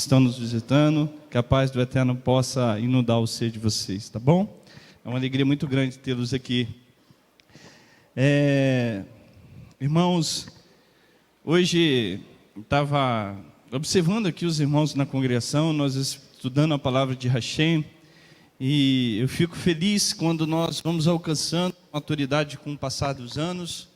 estão nos visitando, que a paz do Eterno possa inundar o ser de vocês, tá bom? É uma alegria muito grande tê-los aqui. Irmãos, hoje estava observando aqui os irmãos na congregação, nós estudando a palavra de Hashem, e eu fico feliz quando nós vamos alcançando maturidade com o passar dos anos.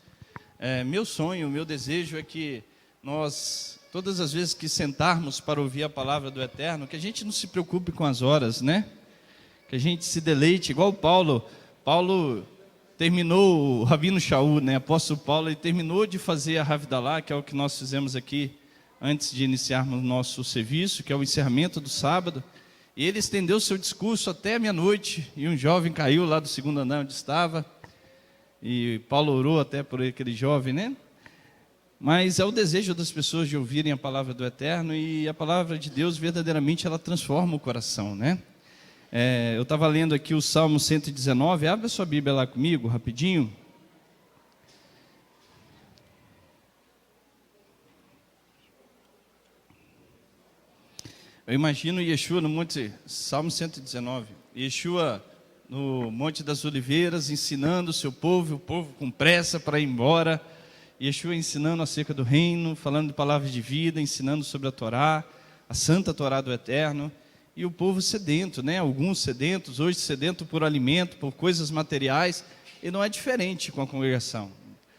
Meu sonho, meu desejo é que nós, todas as vezes que sentarmos para ouvir a palavra do Eterno, que a gente não se preocupe com as horas, né? Que a gente se deleite, igual Paulo terminou, o Rabino Shaul, né? Apóstolo Paulo, ele terminou de fazer a Havdalah, que é o que nós fizemos aqui antes de iniciarmos o nosso serviço, que é o encerramento do sábado, e ele estendeu seu discurso até meia-noite, e um jovem caiu lá do segundo andar onde estava, e Paulo orou até por aquele jovem, né? Mas é o desejo das pessoas de ouvirem a palavra do Eterno, e a palavra de Deus verdadeiramente ela transforma o coração, né? Eu estava lendo aqui o Salmo 119, abre a sua Bíblia lá comigo, rapidinho. Eu imagino Yeshua no monte, Salmo 119, Yeshua no Monte das Oliveiras, ensinando o seu povo, o povo com pressa para ir embora, Yeshua ensinando acerca do reino, falando de palavras de vida, ensinando sobre a Torá, a santa Torá do Eterno, e o povo sedento, né? Alguns sedentos, hoje sedento por alimento, por coisas materiais, e não é diferente com a congregação.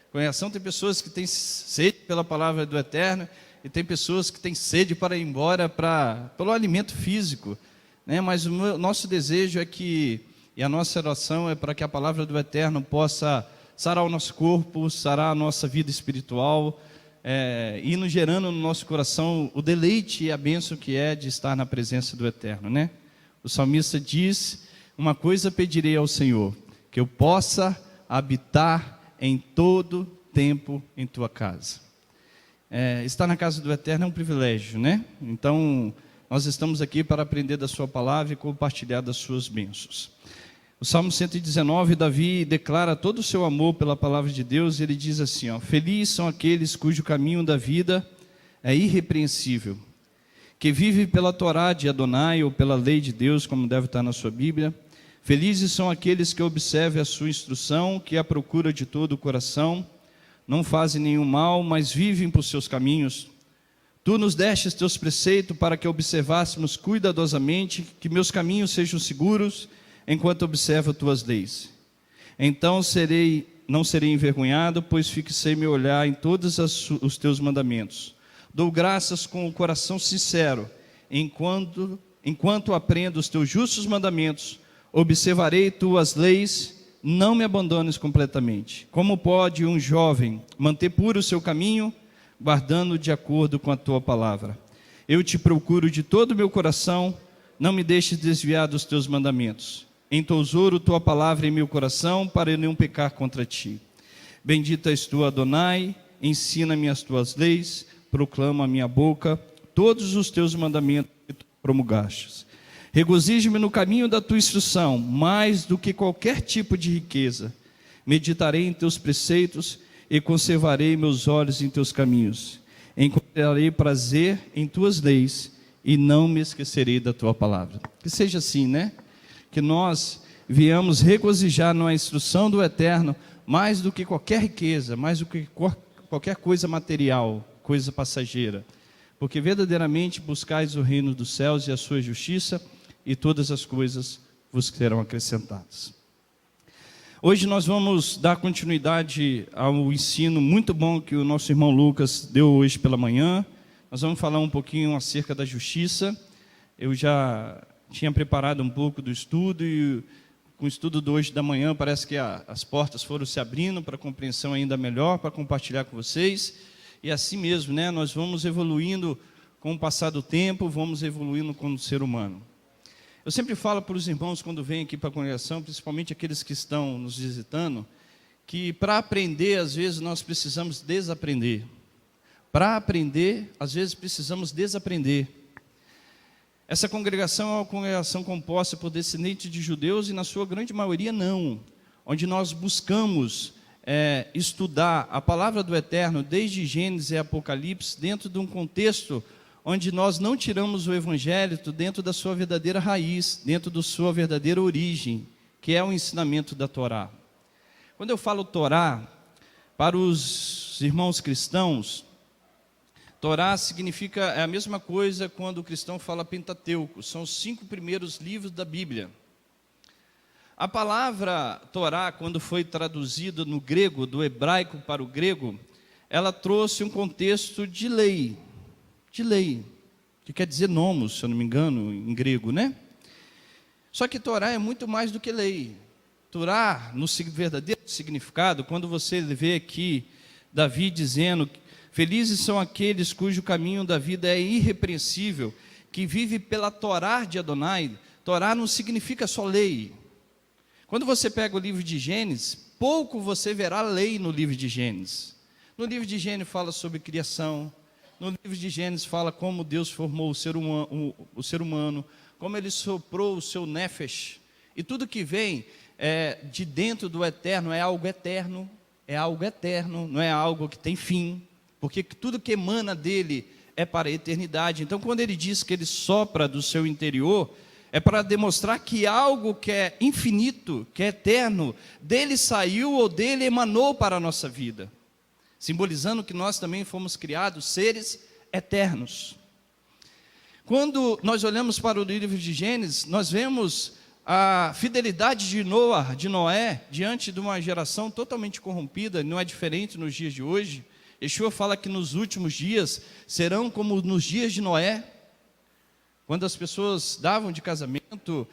A congregação tem pessoas que têm sede pela palavra do Eterno, e tem pessoas que têm sede para ir embora pelo alimento físico, né? Mas o nosso desejo é que, e a nossa oração é para que a palavra do Eterno possa sarar o nosso corpo, sarar a nossa vida espiritual, e nos gerando no nosso coração o deleite e a bênção que é de estar na presença do Eterno, né? O salmista diz: uma coisa pedirei ao Senhor, que eu possa habitar em todo tempo em tua casa. Estar na casa do Eterno é um privilégio, né? Então, nós estamos aqui para aprender da sua palavra e compartilhar das suas bênçãos. O Salmo 119, Davi declara todo o seu amor pela palavra de Deus, e ele diz assim, felizes são aqueles cujo caminho da vida é irrepreensível, que vive pela Torá de Adonai, ou pela lei de Deus, como deve estar na sua Bíblia. Felizes são aqueles que observam a sua instrução, que a procura de todo o coração, não fazem nenhum mal, mas vivem por seus caminhos. Tu nos destes teus preceitos para que observássemos cuidadosamente, que meus caminhos sejam seguros, enquanto observo tuas leis. Então não serei envergonhado, pois fixei meu olhar em todos os teus mandamentos. Dou graças com o coração sincero, enquanto aprendo os teus justos mandamentos, observarei tuas leis, não me abandones completamente. Como pode um jovem manter puro o seu caminho, guardando de acordo com a tua palavra? Eu te procuro de todo o meu coração, não me deixes desviar dos teus mandamentos. Entesouro tua palavra em meu coração, para eu não pecar contra ti. Bendita és tu, Adonai, ensina-me as tuas leis, proclama a minha boca todos os teus mandamentos que tu promulgastes. Regozijo-me no caminho da tua instrução, mais do que qualquer tipo de riqueza. Meditarei em teus preceitos e conservarei meus olhos em teus caminhos. Encontrarei prazer em tuas leis e não me esquecerei da tua palavra. Que seja assim, né? Que nós viemos regozijar na instrução do Eterno, mais do que qualquer riqueza, mais do que qualquer coisa material, coisa passageira. Porque verdadeiramente buscais o reino dos céus e a sua justiça, e todas as coisas vos serão acrescentadas. Hoje nós vamos dar continuidade ao ensino muito bom que o nosso irmão Lucas deu hoje pela manhã. Nós vamos falar um pouquinho acerca da justiça. Eu já tinha preparado um pouco do estudo, e com o estudo de hoje da manhã parece que as portas foram se abrindo para compreensão ainda melhor, para compartilhar com vocês. E assim mesmo, né, nós vamos evoluindo com o passar do tempo, vamos evoluindo como ser humano. Eu sempre falo para os irmãos quando vêm aqui para a congregação, principalmente aqueles que estão nos visitando, que para aprender, às vezes, nós precisamos desaprender. Para aprender, às vezes, precisamos desaprender. Essa congregação é uma congregação composta por descendentes de judeus, e na sua grande maioria não, onde nós buscamos estudar a palavra do Eterno desde Gênesis e Apocalipse dentro de um contexto onde nós não tiramos o evangelho dentro da sua verdadeira raiz, dentro da sua verdadeira origem, que é o ensinamento da Torá. Quando eu falo Torá, para os irmãos cristãos, Torá significa, é a mesma coisa quando o cristão fala Pentateuco, são os 5 primeiros livros da Bíblia. A palavra Torá, quando foi traduzida no grego, do hebraico para o grego, ela trouxe um contexto de lei, que quer dizer nomos, se eu não me engano, em grego, né? Só que Torá é muito mais do que lei. Torá, no verdadeiro significado, quando você vê aqui Davi dizendo: felizes são aqueles cujo caminho da vida é irrepreensível, que vive pela Torá de Adonai. Torá não significa só lei. Quando você pega o livro de Gênesis, pouco você verá lei no livro de Gênesis. No livro de Gênesis fala sobre criação, no livro de Gênesis fala como Deus formou o ser humano, como Ele soprou o seu nefesh, e tudo que vem de dentro do eterno é algo eterno, não é algo que tem fim, porque tudo que emana dele é para a eternidade. Então, quando Ele diz que Ele sopra do seu interior, é para demonstrar que algo que é infinito, que é eterno, dele saiu ou dele emanou para a nossa vida, simbolizando que nós também fomos criados seres eternos. Quando nós olhamos para o livro de Gênesis, nós vemos a fidelidade de Noé, diante de uma geração totalmente corrompida. Não é diferente nos dias de hoje. Yeshua fala que nos últimos dias serão como nos dias de Noé, quando as pessoas davam de casamento,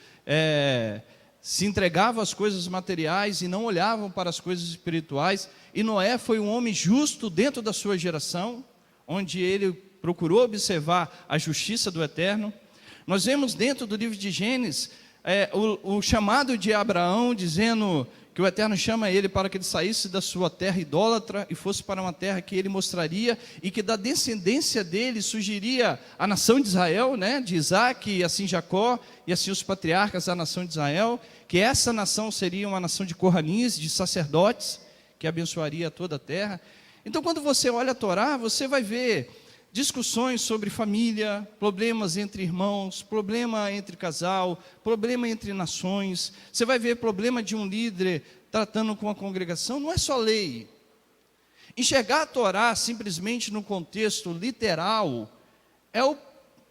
se entregavam às coisas materiais e não olhavam para as coisas espirituais. E Noé foi um homem justo dentro da sua geração, onde ele procurou observar a justiça do eterno. Nós vemos dentro do livro de Gênesis o chamado de Abraão, dizendo que o eterno chama ele para que ele saísse da sua terra idólatra e fosse para uma terra que ele mostraria, e que da descendência dele surgiria a nação de Israel, né? De Isaac, e assim Jacó, e assim os patriarcas da nação de Israel, que essa nação seria uma nação de Coraníes, de sacerdotes, que abençoaria toda a terra. Então, quando você olha a Torá, você vai ver discussões sobre família, problemas entre irmãos, problema entre casal, problema entre nações. Você vai ver problema de um líder tratando com a congregação. Não é só lei. Enxergar a Torá simplesmente no contexto literal é o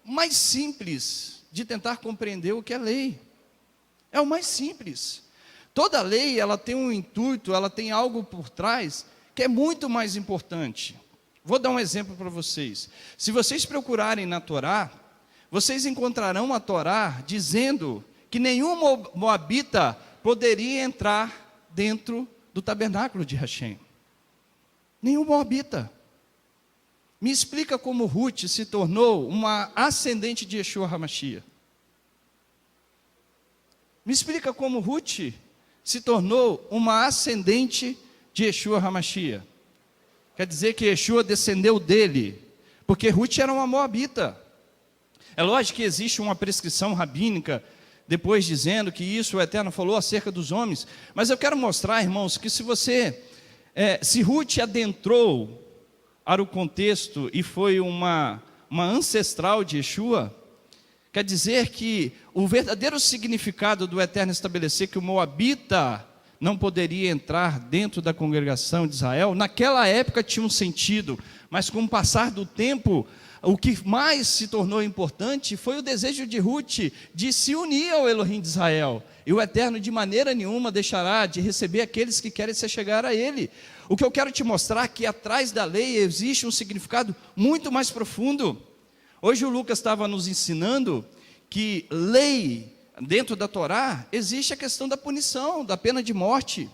mais simples de tentar compreender o que é lei. É o mais simples. Toda lei, ela tem um intuito, ela tem algo por trás que é muito mais importante. Vou dar um exemplo para vocês. Se vocês procurarem na Torá, vocês encontrarão a Torá dizendo que nenhum moabita poderia entrar dentro do tabernáculo de Hashem. Nenhum moabita. Me explica como Ruth se tornou uma ascendente de Yeshua HaMashiach. Me explica como Ruth se tornou uma ascendente de Yeshua HaMashiach. Quer dizer que Yeshua descendeu dele, porque Ruth era uma moabita. É lógico que existe uma prescrição rabínica, depois dizendo que isso o Eterno falou acerca dos homens, mas eu quero mostrar, irmãos, que se Ruth adentrou para o contexto e foi uma ancestral de Yeshua, quer dizer que o verdadeiro significado do Eterno estabelecer que o moabita não poderia entrar dentro da congregação de Israel, naquela época tinha um sentido, mas com o passar do tempo, o que mais se tornou importante foi o desejo de Ruth de se unir ao Elohim de Israel, e o Eterno de maneira nenhuma deixará de receber aqueles que querem se chegar a Ele. O que eu quero te mostrar é que atrás da lei existe um significado muito mais profundo. Hoje o Lucas estava nos ensinando que lei, dentro da Torá, existe a questão da punição, da pena de morte.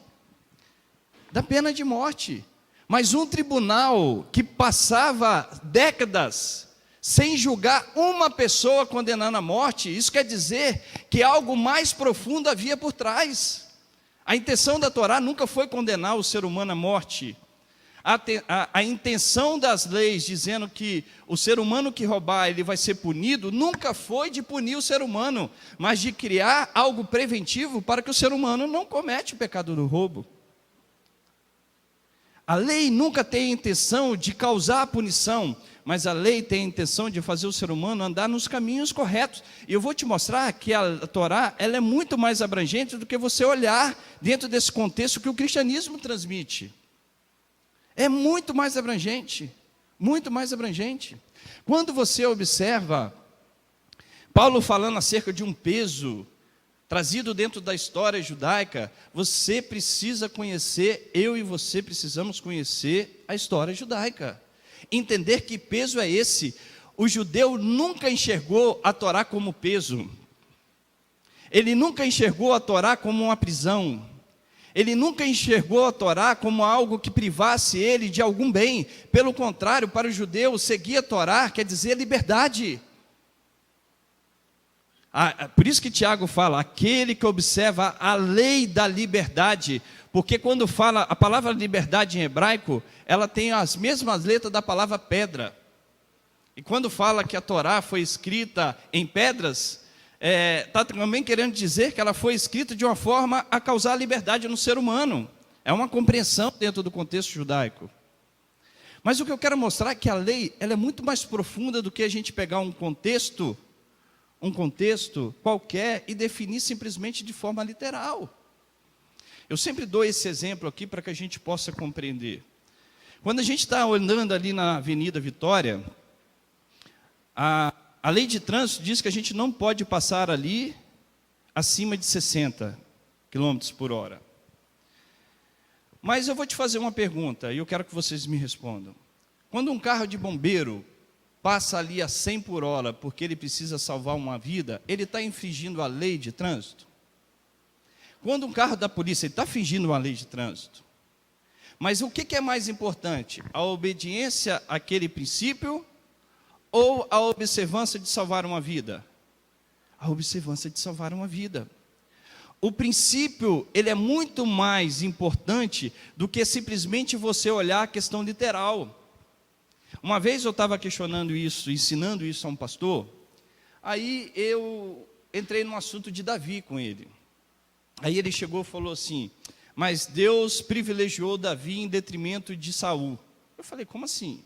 Da pena de morte. Mas um tribunal que passava décadas sem julgar uma pessoa condenando à morte, isso quer dizer que algo mais profundo havia por trás. A intenção da Torá nunca foi condenar o ser humano à morte. A intenção das leis, dizendo que o ser humano que roubar, ele vai ser punido, nunca foi de punir o ser humano, mas de criar algo preventivo para que o ser humano não cometa o pecado do roubo. A lei nunca tem a intenção de causar a punição, mas a lei tem a intenção de fazer o ser humano andar nos caminhos corretos. E eu vou te mostrar que a Torá, ela é muito mais abrangente do que você olhar dentro desse contexto que o cristianismo transmite. É muito mais abrangente, muito mais abrangente. Quando você observa Paulo falando acerca de um peso trazido dentro da história judaica, você precisa conhecer, eu e você precisamos conhecer a história judaica. Entender que peso é esse. O judeu nunca enxergou a Torá como peso. Ele nunca enxergou a Torá como uma prisão. Ele nunca enxergou a Torá como algo que privasse ele de algum bem. Pelo contrário, para o judeu, seguir a Torá quer dizer liberdade. Por isso que Tiago fala, aquele que observa a lei da liberdade, porque quando fala, a palavra liberdade em hebraico, ela tem as mesmas letras da palavra pedra. E quando fala que a Torá foi escrita em pedras, está também querendo dizer que ela foi escrita de uma forma a causar liberdade no ser humano. É uma compreensão dentro do contexto judaico. Mas o que eu quero mostrar é que a lei, ela é muito mais profunda do que a gente pegar um contexto qualquer e definir simplesmente de forma literal. Eu sempre dou esse exemplo aqui para que a gente possa compreender. Quando a gente está andando ali na Avenida Vitória, a lei de trânsito diz que a gente não pode passar ali acima de 60 km por hora. Mas eu vou te fazer uma pergunta e eu quero que vocês me respondam. Quando um carro de bombeiro passa ali a 100 por hora porque ele precisa salvar uma vida, ele está infringindo a lei de trânsito? Quando um carro da polícia está infringindo uma lei de trânsito. Mas o que é mais importante? A obediência àquele princípio ou a observância de salvar uma vida? A observância de salvar uma vida. O princípio, ele é muito mais importante do que simplesmente você olhar a questão literal. Uma vez eu estava questionando isso, ensinando isso a um pastor, aí eu entrei num assunto de Davi com ele. Aí ele chegou e falou assim, mas Deus privilegiou Davi em detrimento de Saul. Eu falei, como assim?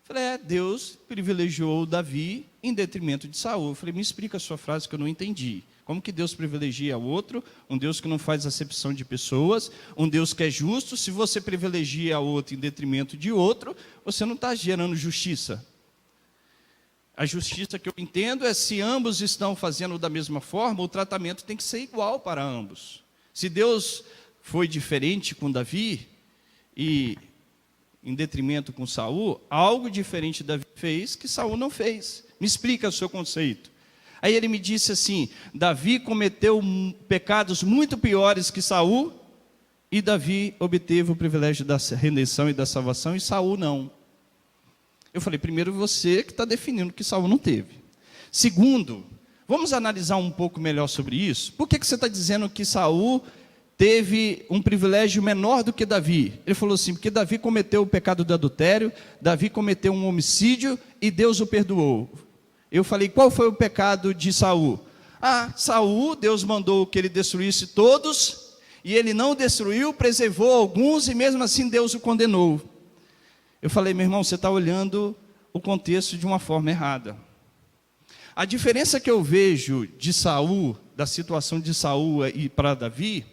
Eu falei, Deus privilegiou Davi em detrimento de Saul. Eu falei, me explica a sua frase que eu não entendi. Como que Deus privilegia o outro? Um Deus que não faz acepção de pessoas, um Deus que é justo. Se você privilegia o outro em detrimento de outro, você não está gerando justiça. A justiça que eu entendo é se ambos estão fazendo da mesma forma, o tratamento tem que ser igual para ambos. Se Deus foi diferente com Davi e em detrimento com Saul, algo diferente Davi fez que Saul não fez. Me explica o seu conceito. Aí ele me disse assim, Davi cometeu pecados muito piores que Saul, e Davi obteve o privilégio da redenção e da salvação, e Saul não. Eu falei, primeiro você que está definindo que Saul não teve. Segundo, vamos analisar um pouco melhor sobre isso. Por que você está dizendo que Saul teve um privilégio menor do que Davi? Ele falou assim, porque Davi cometeu o pecado do adultério, Davi cometeu um homicídio e Deus o perdoou. Eu falei, qual foi o pecado de Saul? Saul, Deus mandou que ele destruísse todos, e ele não destruiu, preservou alguns, e mesmo assim Deus o condenou. Eu falei, meu irmão, você está olhando o contexto de uma forma errada. A diferença que eu vejo de Saul, da situação de Saul e para Davi,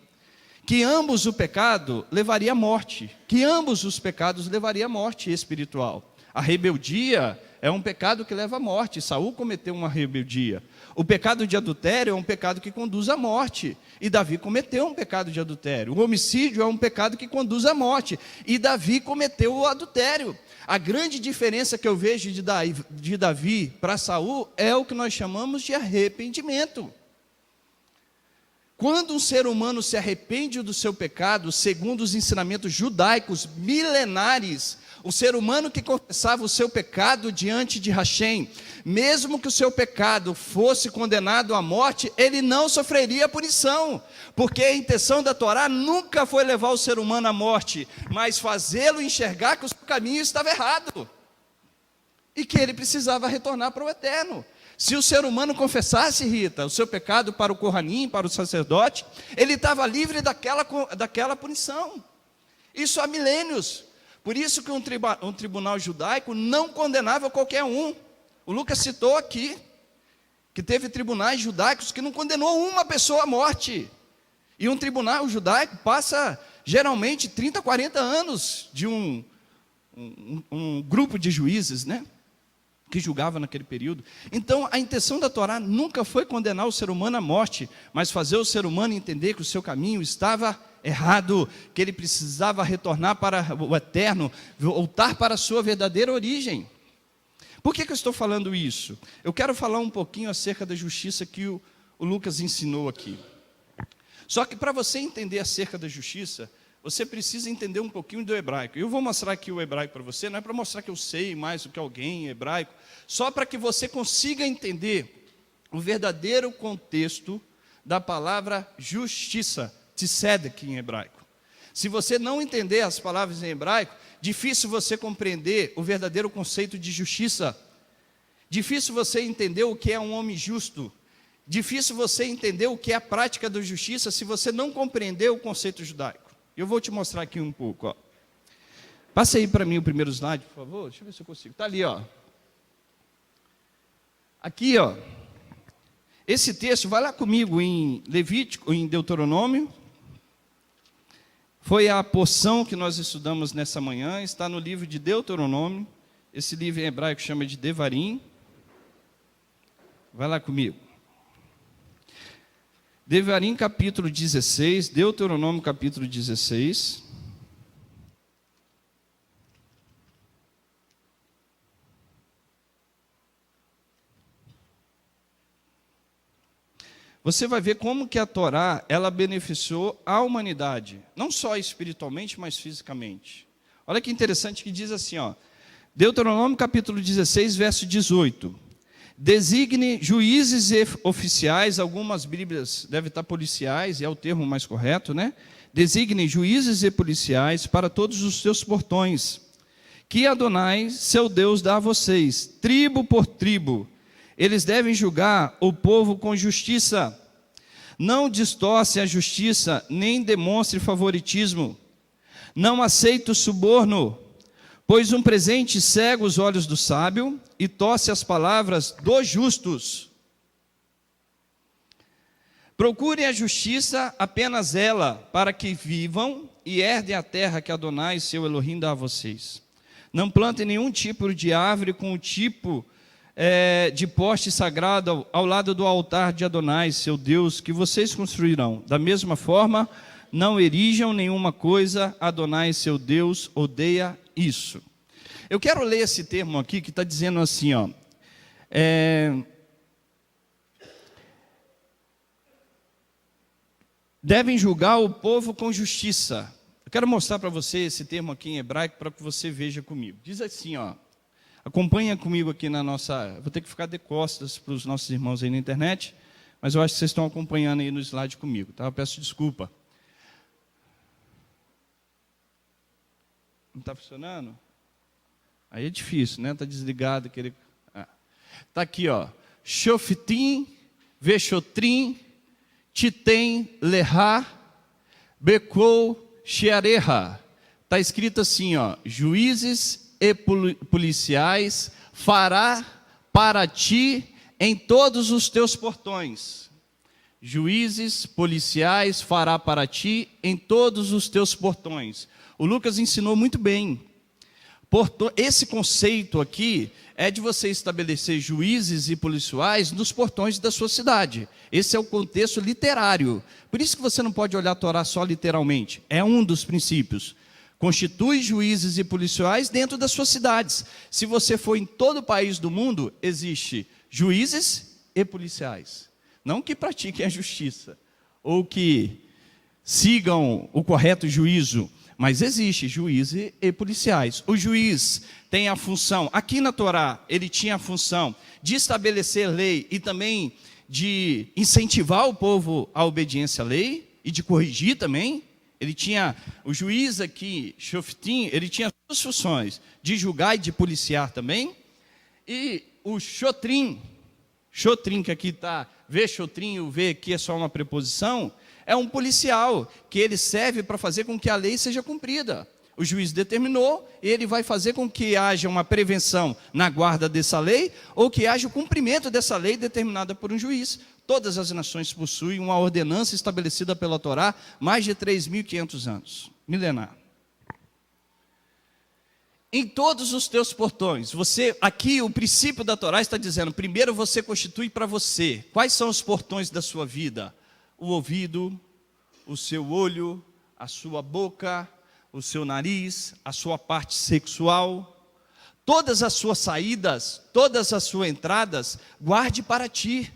que ambos o pecado levaria à morte, que ambos os pecados levaria à morte espiritual. A rebeldia é um pecado que leva à morte. Saul cometeu uma rebeldia. O pecado de adultério é um pecado que conduz à morte. E Davi cometeu um pecado de adultério. O homicídio é um pecado que conduz à morte. E Davi cometeu o adultério. A grande diferença que eu vejo de Davi para Saul é o que nós chamamos de arrependimento. Quando um ser humano se arrepende do seu pecado, segundo os ensinamentos judaicos milenares, o ser humano que confessava o seu pecado diante de Hashem, mesmo que o seu pecado fosse condenado à morte, ele não sofreria punição, porque a intenção da Torá nunca foi levar o ser humano à morte, mas fazê-lo enxergar que o seu caminho estava errado, e que ele precisava retornar para o eterno. Se o ser humano confessasse, Rita, o seu pecado para o Kohanim, para o sacerdote, ele estava livre daquela punição. Isso há milênios. Por isso que um tribunal judaico não condenava qualquer um. O Lucas citou aqui que teve tribunais judaicos que não condenou uma pessoa à morte. E um tribunal judaico passa geralmente 30, 40 anos de um grupo de juízes, né, que julgava naquele período. Então, a intenção da Torá nunca foi condenar o ser humano à morte, mas fazer o ser humano entender que o seu caminho estava errado, que ele precisava retornar para o eterno, voltar para a sua verdadeira origem. Por que eu estou falando isso? Eu quero falar um pouquinho acerca da justiça que o Lucas ensinou aqui. Só que para você entender acerca da justiça, você precisa entender um pouquinho do hebraico. Eu vou mostrar aqui o hebraico para você, não é para mostrar que eu sei mais do que alguém em hebraico, só para que você consiga entender o verdadeiro contexto da palavra justiça, tzedek em hebraico. Se você não entender as palavras em hebraico, difícil você compreender o verdadeiro conceito de justiça. Difícil você entender o que é um homem justo. Difícil você entender o que é a prática da justiça se você não compreender o conceito judaico. Eu vou te mostrar aqui um pouco. Ó. Passa aí para mim o primeiro slide, por favor. Deixa eu ver se eu consigo. Está ali, ó. Aqui, ó. Esse texto, vai lá comigo em Levítico, em Deuteronômio. Foi a porção que nós estudamos nessa manhã. Está no livro de Deuteronômio. Esse livro em hebraico chama de Devarim. Vai lá comigo. Devarim capítulo 16, Deuteronômio capítulo 16. Você vai ver como que a Torá, ela beneficiou a humanidade, não só espiritualmente, mas fisicamente. Olha que interessante que diz assim, ó, Deuteronômio capítulo 16, verso 18. Designe juízes e oficiais, algumas bíblias devem estar policiais, é o termo mais correto, né? Designe juízes e policiais para todos os seus portões, que Adonai, seu Deus, dá a vocês, tribo por tribo. Eles devem julgar o povo com justiça. Não distorce a justiça, nem demonstre favoritismo. Não aceite o suborno, pois um presente cega os olhos do sábio e torce as palavras dos justos. Procurem a justiça, apenas ela, para que vivam e herdem a terra que Adonai, seu Elohim, dá a vocês. Não plantem nenhum tipo de árvore com o tipo de poste sagrado ao lado do altar de Adonai, seu Deus, que vocês construirão. Da mesma forma, não erijam nenhuma coisa, Adonai, seu Deus, odeia isso. Eu quero ler esse termo aqui que está dizendo assim, ó. Devem julgar o povo com justiça. Eu quero mostrar para você esse termo aqui em hebraico para que você veja comigo. Diz assim, ó. Acompanha comigo aqui na nossa... Vou ter que ficar de costas para os nossos irmãos aí na internet, mas eu acho que vocês estão acompanhando aí no slide comigo, tá? Eu peço desculpa. Não está funcionando? Aí é difícil, né? Está desligado. Está aqui, ó. Shoftim, Veshotrim, Titem, Lehá, Bekou, Sheareha. Está escrito assim, ó. Juízes e policiais fará para ti em todos os teus portões. Juízes, policiais fará para ti em todos os teus portões. O Lucas ensinou muito bem. Esse conceito aqui é de você estabelecer juízes e policiais nos portões da sua cidade. Esse é o contexto literário. Por isso que você não pode olhar a Torá só literalmente. É um dos princípios. Constitui juízes e policiais dentro das suas cidades. Se você for em todo o país do mundo, existe juízes e policiais. Não que pratiquem a justiça, ou que sigam o correto juízo, mas existe juízes e policiais. O juiz tem a função, aqui na Torá, ele tinha a função de estabelecer lei e também de incentivar o povo à obediência à lei e de corrigir também. Ele tinha, o juiz aqui, Shoftim, ele tinha duas funções, de julgar e de policiar também. E o Shotrim, que aqui está, Veshotrim, o V aqui é só uma preposição, é um policial, que ele serve para fazer com que a lei seja cumprida. o juiz determinou, ele vai fazer com que haja uma prevenção na guarda dessa lei, ou que haja o cumprimento dessa lei determinada por um juiz. Todas as nações possuem uma ordenança estabelecida pela Torá, mais de 3.500 anos, milenar. Em todos os teus portões, aqui o princípio da Torá está dizendo, primeiro você constitui para você, quais são os portões da sua vida? O ouvido, o seu olho, a sua boca, o seu nariz, a sua parte sexual, todas as suas saídas, todas as suas entradas, guarde para ti,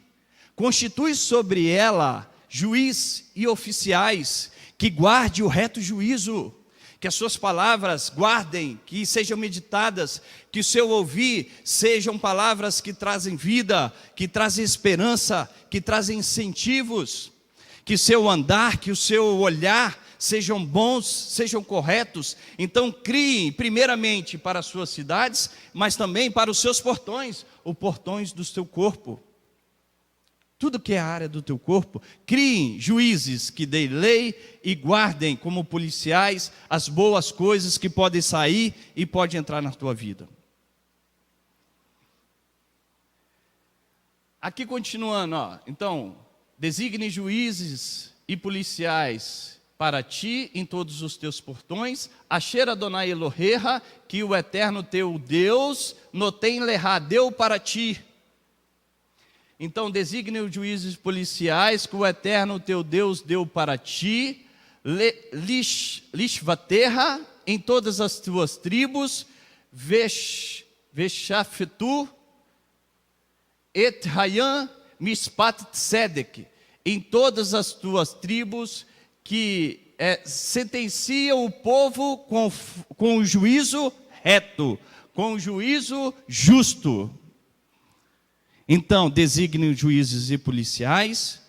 constitui sobre ela juiz e oficiais, que guarde o reto juízo, que as suas palavras guardem, que sejam meditadas, que o seu ouvir sejam palavras que trazem vida, que trazem esperança, que trazem incentivos, que o seu andar, que o seu olhar sejam bons, sejam corretos. Então criem primeiramente para as suas cidades, mas também para os seus portões, os portões do seu corpo. Tudo que é a área do teu corpo, criem juízes que deem lei e guardem como policiais as boas coisas que podem sair e podem entrar na tua vida. Aqui continuando, então, designe juízes e policiais para ti em todos os teus portões, Asher Adonai Elohecha, que o eterno teu Deus notem lerá, deu para ti. Então designe os juízes policiais que o eterno teu Deus deu para ti, Lishvaterra, em todas as tuas tribos, Veshafetu, Et Hayan, Mispat Tzedek, em todas as tuas tribos, que sentenciam o povo com o juízo reto, com o juízo justo. Então, designe juízes e policiais,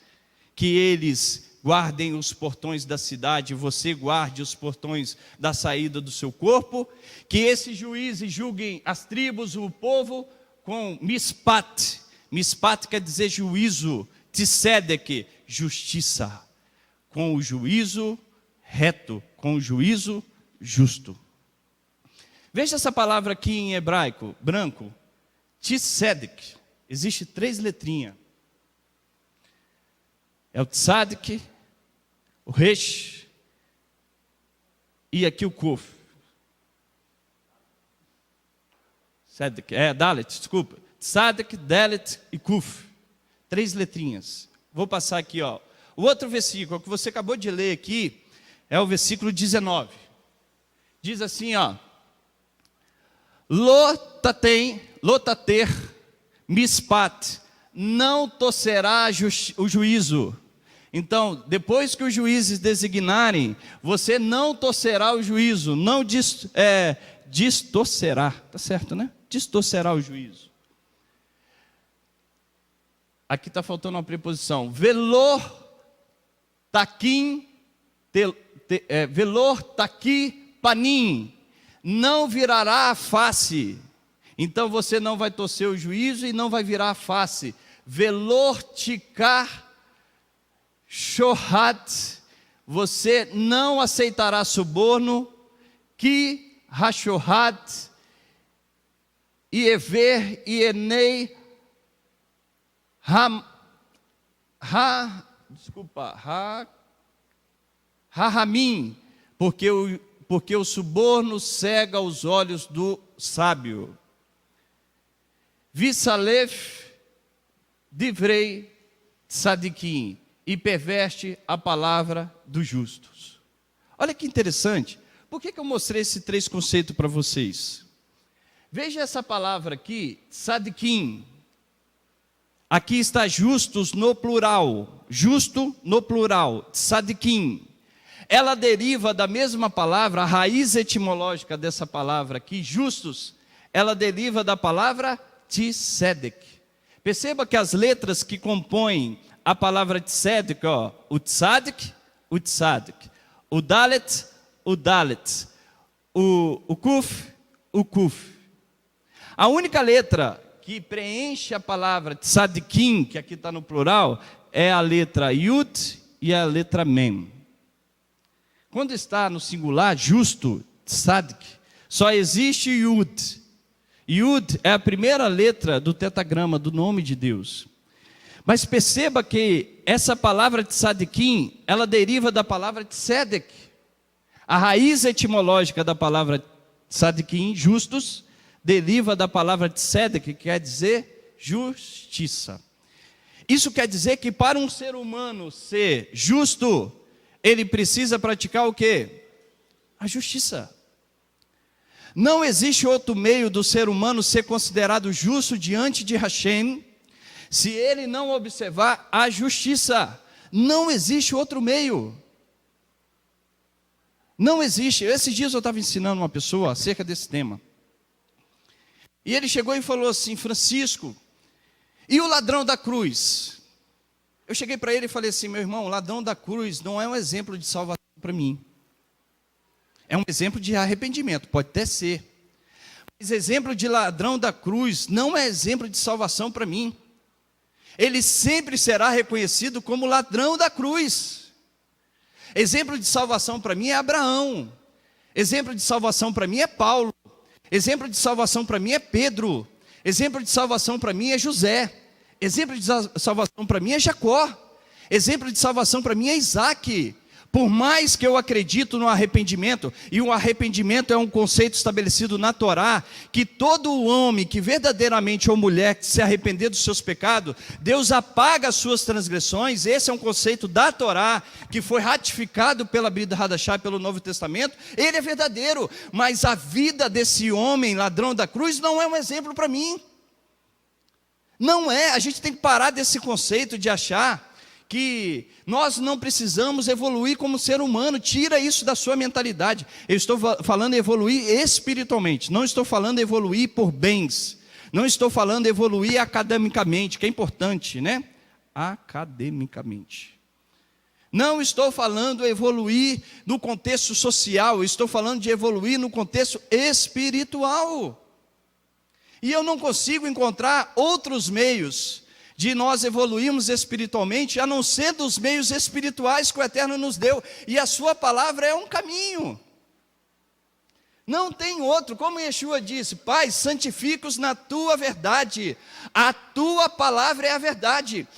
que eles guardem os portões da cidade, você guarde os portões da saída do seu corpo, que esses juízes julguem as tribos, o povo, com mispat. Mispat quer dizer juízo, tzedek, justiça, com o juízo reto, com o juízo justo. Veja essa palavra aqui em hebraico, branco, tzedek. Existe 3 letrinhas. É o tzadik, o resh e aqui o kuf. Dalet, desculpa. Tzadik, dalet e kuf. 3 letrinhas. Vou passar aqui, O outro versículo que você acabou de ler aqui é o versículo 19. Diz assim, Lotater mispat, não torcerá o juízo. Então, depois que os juízes designarem, você não torcerá o juízo, não distorcerá, tá certo, né? Distorcerá o juízo. Aqui está faltando uma preposição. Velor taquim panim, não virará a face. Então você não vai torcer o juízo e não vai virar a face. Velor tikar shohat, você não aceitará suborno. Ki hashohat iever ienei rahamim, porque o suborno cega os olhos do sábio. Visalef divrei tzadikim, e perverte a palavra dos justos. Olha que interessante. Por que eu mostrei esses 3 conceitos para vocês? Veja essa palavra aqui, tzadikim. Aqui está justos no plural. Justo no plural, tzadikim. Ela deriva da mesma palavra, a raiz etimológica dessa palavra aqui, justos, ela deriva da palavra tzedek. Perceba que as letras que compõem a palavra tzedek, o tzadik, o dalet, o kuf, A única letra que preenche a palavra tzadikim, que aqui está no plural, é a letra yud e a letra mem. Quando está no singular, justo, Tzadik. Só existe Yud. Yud é a primeira letra do tetagrama do nome de Deus. Mas perceba que essa palavra tzadikim, ela deriva da palavra tzedek. A raiz etimológica da palavra tzadikim, justos, deriva da palavra tzedek, que quer dizer justiça. Isso quer dizer que para um ser humano ser justo, ele precisa praticar o quê? A justiça. Não existe outro meio do ser humano ser considerado justo diante de Hashem, se ele não observar a justiça. Não existe outro meio. Não existe. Esses dias eu estava ensinando uma pessoa acerca desse tema. E ele chegou e falou assim: Francisco, e o ladrão da cruz? Eu cheguei para ele e falei assim: meu irmão, o ladrão da cruz não é um exemplo de salvação para mim. É um exemplo de arrependimento, pode até ser. Mas exemplo de ladrão da cruz não é exemplo de salvação para mim. Ele sempre será reconhecido como ladrão da cruz. Exemplo de salvação para mim é Abraão. Exemplo de salvação para mim é Paulo. Exemplo de salvação para mim é Pedro. Exemplo de salvação para mim é José. Exemplo de salvação para mim é Jacó. Exemplo de salvação para mim é Isaac. Por mais que eu acredito no arrependimento, e o arrependimento é um conceito estabelecido na Torá, que todo homem que verdadeiramente ou mulher que se arrepender dos seus pecados, Deus apaga as suas transgressões. Esse é um conceito da Torá, que foi ratificado pela Brit Hadashah, pelo Novo Testamento. Ele é verdadeiro, mas a vida desse homem, ladrão da cruz, não é um exemplo para mim. Não é. A gente tem que parar desse conceito de achar que nós não precisamos evoluir como ser humano. Tira isso da sua mentalidade. Eu estou falando evoluir espiritualmente, não estou falando evoluir por bens, não estou falando evoluir academicamente, que é importante, né? Academicamente. Não estou falando evoluir no contexto social, estou falando de evoluir no contexto espiritual. E eu não consigo encontrar outros meios de nós evoluirmos espiritualmente, a não ser dos meios espirituais que o Eterno nos deu, e a sua palavra é um caminho, não tem outro. Como Yeshua disse: Pai, santifica-os na tua verdade, a tua palavra é a verdade.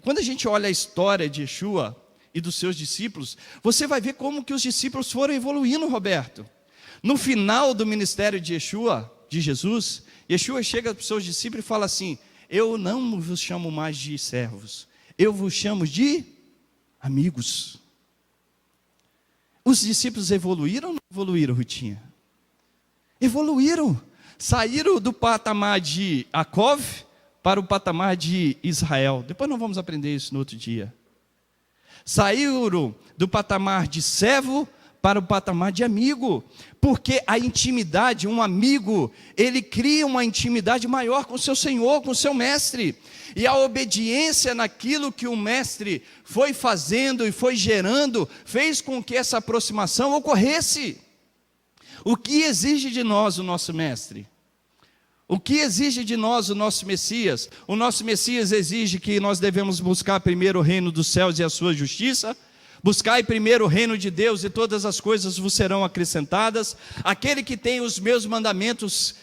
Quando a gente olha a história de Yeshua e dos seus discípulos, você vai ver como que os discípulos foram evoluindo, Roberto. No final do ministério de Jesus, Yeshua chega para os seus discípulos e fala assim: eu não vos chamo mais de servos, eu vos chamo de amigos. Os discípulos evoluíram ou não evoluíram, Rutinha? Evoluíram. Saíram do patamar de Jacó para o patamar de Israel. Depois nós vamos aprender isso no outro dia. Saíram do patamar de servo para o patamar de amigo, porque a intimidade, um amigo, ele cria uma intimidade maior com o seu Senhor, com o seu mestre, e a obediência naquilo que o mestre foi fazendo e foi gerando, fez com que essa aproximação ocorresse. O que exige de nós o nosso mestre? O que exige de nós o nosso Messias? O nosso Messias exige que nós devemos buscar primeiro o reino dos céus e a sua justiça. Buscai primeiro o reino de Deus e todas as coisas vos serão acrescentadas. Aquele que tem os meus mandamentos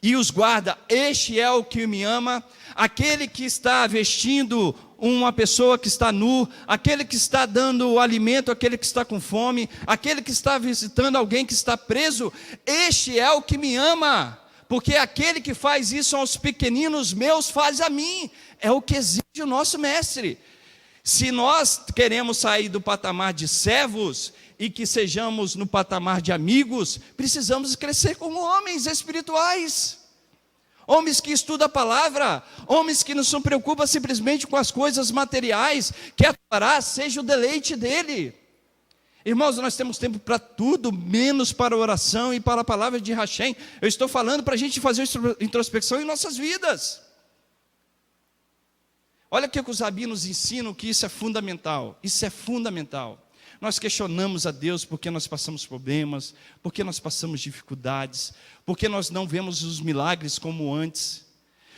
e os guarda, este é o que me ama. Aquele que está vestindo uma pessoa que está nu, aquele que está dando o alimento, aquele que está com fome, aquele que está visitando alguém que está preso, este é o que me ama. Porque aquele que faz isso aos pequeninos meus, faz a mim. É o que exige o nosso mestre. Se nós queremos sair do patamar de servos e que sejamos no patamar de amigos, precisamos crescer como homens espirituais, homens que estudam a palavra, homens que não se preocupam simplesmente com as coisas materiais, que a Torá seja o deleite dele. Irmãos, nós temos tempo para tudo, menos para a oração e para a palavra de Hashem. Eu estou falando para a gente fazer introspecção em nossas vidas. Olha o que os rabinos ensinam, que isso é fundamental. Isso é fundamental. Nós questionamos a Deus porque nós passamos problemas, porque nós passamos dificuldades, porque nós não vemos os milagres como antes.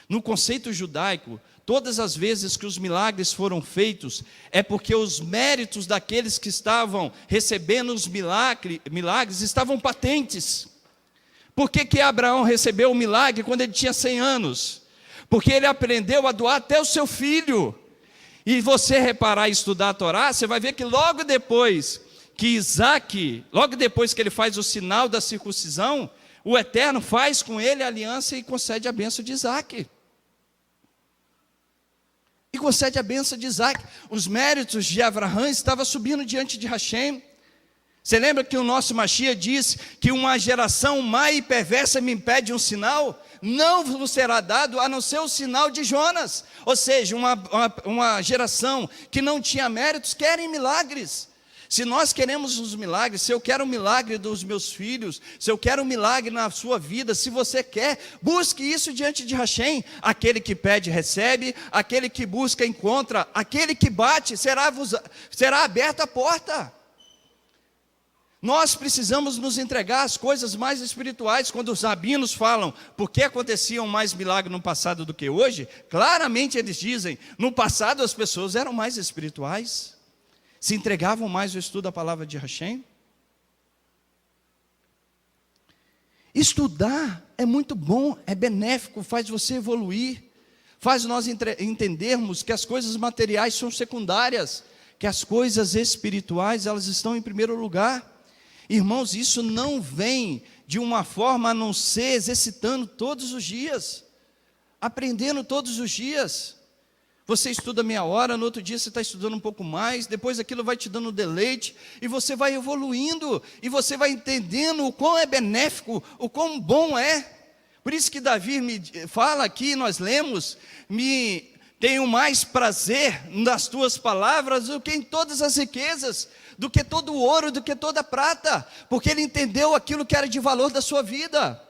No conceito judaico, todas as vezes que os milagres foram feitos, é porque os méritos daqueles que estavam recebendo os milagres estavam patentes. Por que Abraão recebeu o milagre quando ele tinha 100 anos? Porque ele aprendeu a doar até o seu filho. E você reparar e estudar a Torá, você vai ver que logo depois que Isaac, logo depois que ele faz o sinal da circuncisão, o Eterno faz com ele a aliança e concede a bênção de Isaac. E concede a bênção de Isaac. Os méritos de Abraão estavam subindo diante de Hashem. Você lembra que o nosso Mashiach diz que uma geração má e perversa me impede um sinal? Não vos será dado a não ser o sinal de Jonas. Ou seja, uma geração que não tinha méritos, querem milagres. Se nós queremos os milagres, se eu quero um milagre dos meus filhos, se eu quero um milagre na sua vida, se você quer, busque isso diante de Hashem. Aquele que pede, recebe, aquele que busca, encontra, aquele que bate, será aberta a porta. Nós precisamos nos entregar às coisas mais espirituais. Quando os rabinos falam por que aconteciam mais milagres no passado do que hoje, claramente eles dizem, no passado as pessoas eram mais espirituais. Se entregavam mais ao estudo da palavra de Hashem? Estudar é muito bom, é benéfico, faz você evoluir, faz nós entendermos que as coisas materiais são secundárias, que as coisas espirituais elas estão em primeiro lugar. Irmãos, isso não vem de uma forma a não ser exercitando todos os dias, aprendendo todos os dias. Você estuda meia hora, no outro dia você está estudando um pouco mais, depois aquilo vai te dando deleite, e você vai evoluindo, e você vai entendendo o quão é benéfico, o quão bom é. Por isso que Davi me fala aqui, nós lemos, tenho mais prazer nas tuas palavras do que em todas as riquezas, do que todo o ouro, do que toda a prata, porque ele entendeu aquilo que era de valor da sua vida.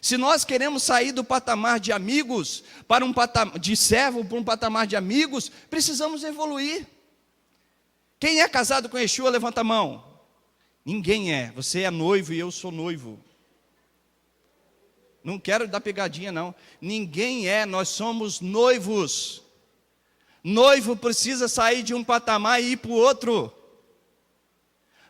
Se nós queremos sair do patamar de amigos para um patamar de servo para um patamar de amigos, precisamos evoluir. Quem é casado com Yeshua, levanta a mão. Ninguém é. Você é noivo e eu sou noivo. Não quero dar pegadinha não. Ninguém é, nós somos noivos. Noivo precisa sair de um patamar e ir para o outro.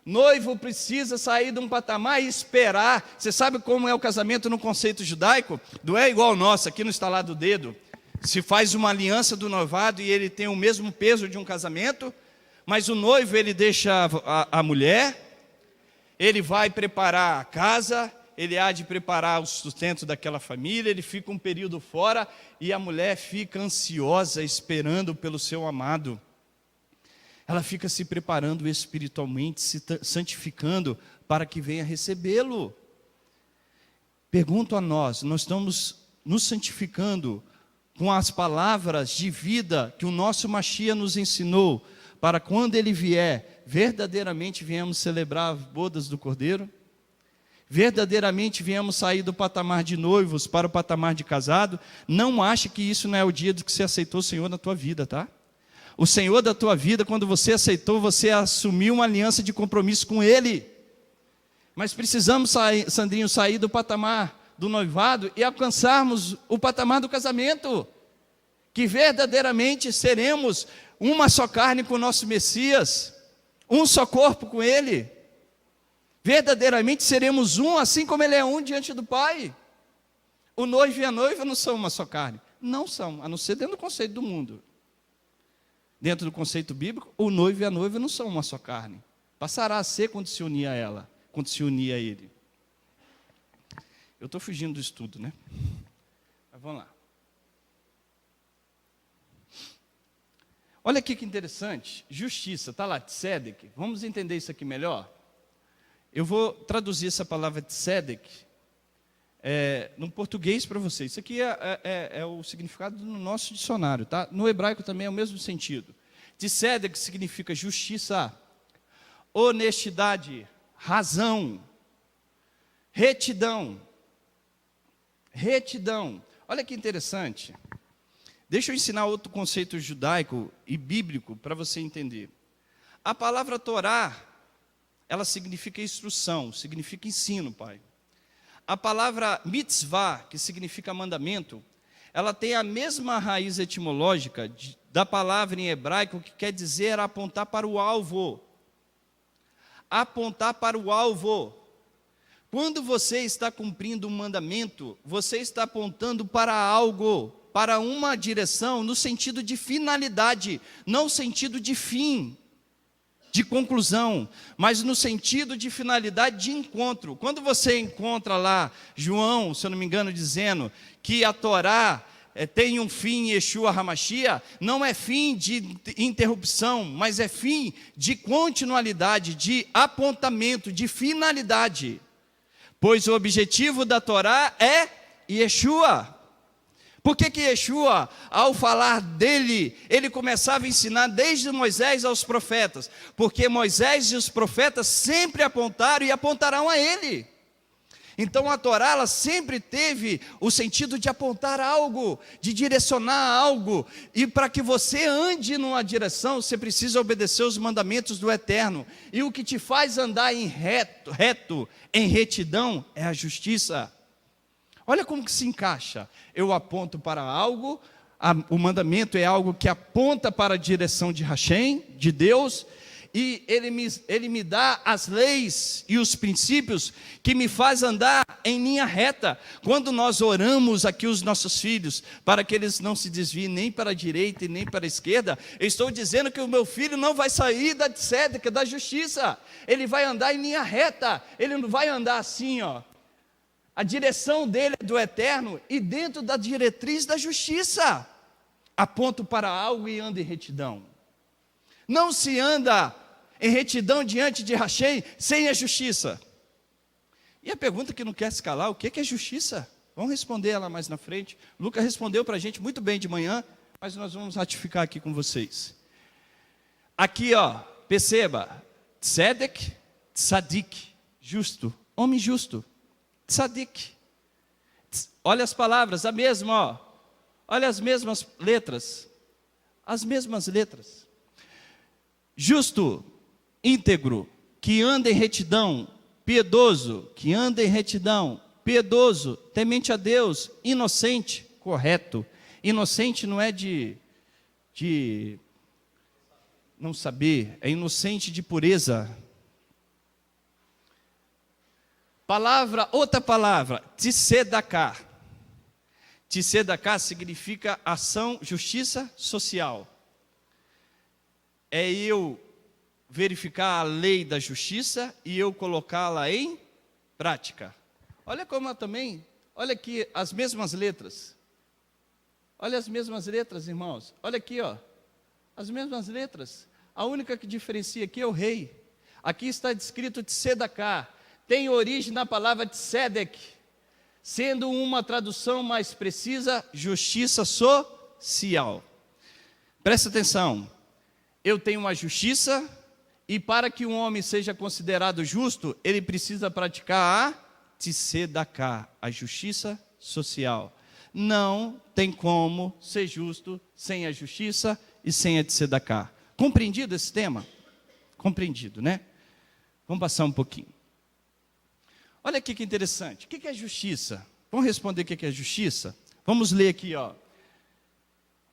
Noivo precisa sair de um patamar e esperar. Você sabe como é o casamento no conceito judaico? Não é igual ao nosso, aqui no estalar do dedo. Se faz uma aliança do noivado e ele tem o mesmo peso de um casamento, mas o noivo ele deixa a mulher, ele vai preparar a casa, ele há de preparar o sustento daquela família, ele fica um período fora e a mulher fica ansiosa esperando pelo seu amado. Ela fica se preparando espiritualmente, se santificando para que venha recebê-lo. Pergunto a nós estamos nos santificando com as palavras de vida que o nosso Mashiach nos ensinou, para quando ele vier, verdadeiramente viemos celebrar as bodas do Cordeiro? Verdadeiramente viemos sair do patamar de noivos para o patamar de casado? Não ache que isso não é o dia do que você aceitou o Senhor na tua vida, tá? O Senhor da tua vida, quando você aceitou, você assumiu uma aliança de compromisso com Ele. Mas precisamos, Sandrinho, sair do patamar do noivado e alcançarmos o patamar do casamento. Que verdadeiramente seremos uma só carne com o nosso Messias, um só corpo com Ele. Verdadeiramente seremos um, assim como Ele é um diante do Pai. O noivo e a noiva não são uma só carne. Não são, a não ser dentro do conceito do mundo. Dentro do conceito bíblico, o noivo e a noiva não são uma só carne. Passará a ser quando se unir a ela, quando se unir a ele. Eu estou fugindo do estudo, né? Mas vamos lá. Olha aqui que interessante. Justiça, está lá, tzedek. Vamos entender isso aqui melhor? Eu vou traduzir essa palavra tzedek no português para vocês. Isso aqui é o significado no nosso dicionário, tá? No hebraico também é o mesmo sentido. Tzedek significa justiça, honestidade, razão, retidão. Retidão. Olha que interessante. Deixa eu ensinar outro conceito judaico e bíblico para você entender. A palavra Torá, ela significa instrução, significa ensino, pai. A palavra mitzvah, que significa mandamento, ela tem a mesma raiz etimológica da palavra em hebraico, que quer dizer apontar para o alvo. Apontar para o alvo. Quando você está cumprindo um mandamento, você está apontando para algo, para uma direção, no sentido de finalidade, não no sentido de fim, de conclusão, mas no sentido de finalidade de encontro. Quando você encontra lá João, se eu não me engano, dizendo que a Torá tem um fim, Yeshua HaMashiach, não é fim de interrupção, mas é fim de continuidade, de apontamento, de finalidade. Pois o objetivo da Torá é Yeshua. Por que Yeshua, ao falar dele, ele começava a ensinar desde Moisés aos profetas? Porque Moisés e os profetas sempre apontaram e apontarão a ele. Então a Torá, ela sempre teve o sentido de apontar algo, de direcionar algo. E para que você ande numa direção, você precisa obedecer os mandamentos do Eterno. E o que te faz andar em reto, em retidão, é a justiça. Olha como que se encaixa. Eu aponto para algo, o mandamento é algo que aponta para a direção de Hashem, de Deus, e ele me dá as leis e os princípios que me faz andar em linha reta. Quando nós oramos aqui os nossos filhos, para que eles não se desviem nem para a direita e nem para a esquerda, eu estou dizendo que o meu filho não vai sair da tzedek, da justiça. Ele vai andar em linha reta, ele não vai andar assim, ó. A direção dele é do Eterno e dentro da diretriz da justiça. Aponto para algo e ando em retidão. Não se anda em retidão diante de Hashem sem a justiça. E a pergunta que não quer se calar, o que é justiça? Vamos responder ela mais na frente. Lucas respondeu para a gente muito bem de manhã, mas nós vamos ratificar aqui com vocês. Aqui, ó, perceba, tzedek, tzadik, justo, homem justo. Tzadik. Olha as palavras, a mesma, ó. Olha as mesmas letras. As mesmas letras. Justo, íntegro, que anda em retidão, piedoso, que anda em retidão, piedoso, temente a Deus, inocente, correto. Inocente não é de não saber, é inocente de pureza. Outra palavra, tzedaká. Tzedaká significa ação, justiça social. É eu verificar a lei da justiça e eu colocá-la em prática. Olha como também, olha aqui as mesmas letras. Olha as mesmas letras, irmãos. Olha aqui, ó. As mesmas letras. A única que diferencia aqui é o rei. Aqui está descrito tzedaká. Tem origem na palavra tzedek, sendo uma tradução mais precisa, justiça social. Presta atenção, eu tenho uma justiça, e para que um homem seja considerado justo, ele precisa praticar a tzedaká, a justiça social. Não tem como ser justo sem a justiça e sem a tzedaká. Compreendido esse tema? Compreendido, né? Vamos passar um pouquinho. Olha aqui que interessante. O que é justiça? Vamos responder o que é justiça? Vamos ler aqui, ó.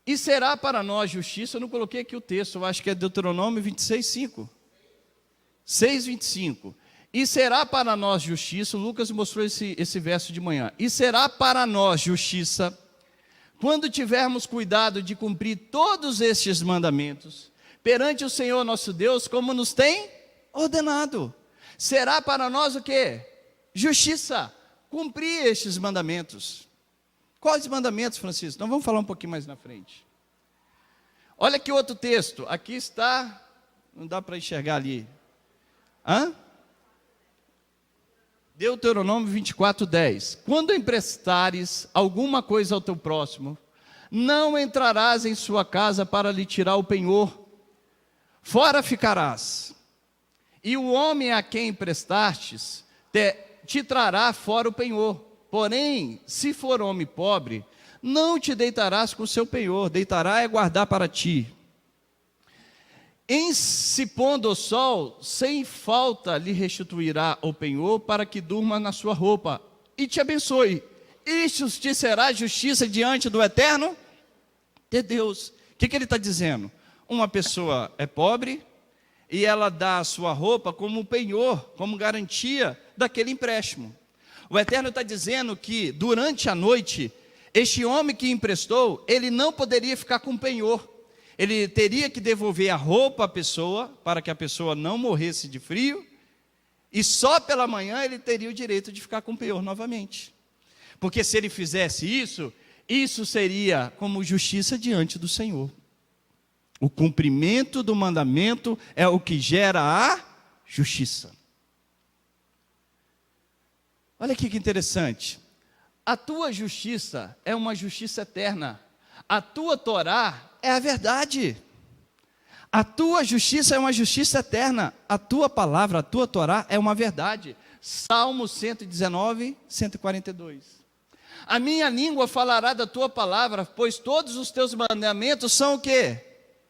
E será para nós justiça, eu não coloquei aqui o texto, eu acho que é Deuteronômio 26:5. 6:25. E será para nós justiça, o Lucas mostrou esse verso de manhã. E será para nós justiça, quando tivermos cuidado de cumprir todos estes mandamentos, perante o Senhor nosso Deus, como nos tem ordenado. Será para nós o quê? Justiça, cumprir estes mandamentos. Quais mandamentos, Francisco? Então vamos falar um pouquinho mais na frente. Olha aqui outro texto, aqui está, não dá para enxergar ali. Deuteronômio 24:10. Quando emprestares alguma coisa ao teu próximo, não entrarás em sua casa para lhe tirar o penhor, fora ficarás. E o homem a quem emprestastes te trará fora o penhor. Porém, se for homem pobre, não te deitarás com o seu penhor, deitará é guardar para ti. Em se pondo o sol, sem falta lhe restituirá o penhor, para que durma na sua roupa, e te abençoe, e justiçará justiça diante do eterno de Deus. O que ele está dizendo? Uma pessoa é pobre e ela dá a sua roupa como penhor, como garantia daquele empréstimo. O Eterno está dizendo que durante a noite, este homem que emprestou, ele não poderia ficar com penhor. Ele teria que devolver a roupa à pessoa, para que a pessoa não morresse de frio, e só pela manhã ele teria o direito de ficar com penhor novamente. Porque se ele fizesse isso, isso seria como justiça diante do Senhor. O cumprimento do mandamento é o que gera a justiça. Olha aqui que interessante. A tua justiça é uma justiça eterna. A tua Torá é a verdade. A tua justiça é uma justiça eterna. A tua palavra, a tua Torá é uma verdade. Salmo 119, 142. A minha língua falará da tua palavra, pois todos os teus mandamentos são o quê?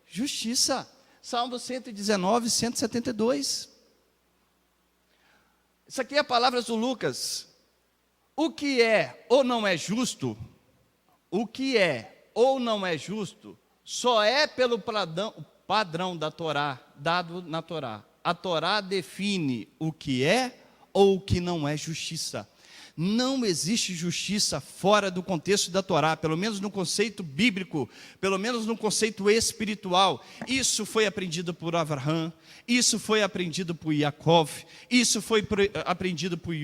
Justiça. Salmo 119, 172. Isso aqui é palavras do Lucas. O que é ou não é justo, o que é ou não é justo, só é pelo padrão da Torá, dado na Torá. A Torá define o que é ou o que não é justiça. Não existe justiça fora do contexto da Torá, pelo menos no conceito bíblico, pelo menos no conceito espiritual. Isso foi aprendido por Abraham, isso foi aprendido por Jacob, isso foi aprendido por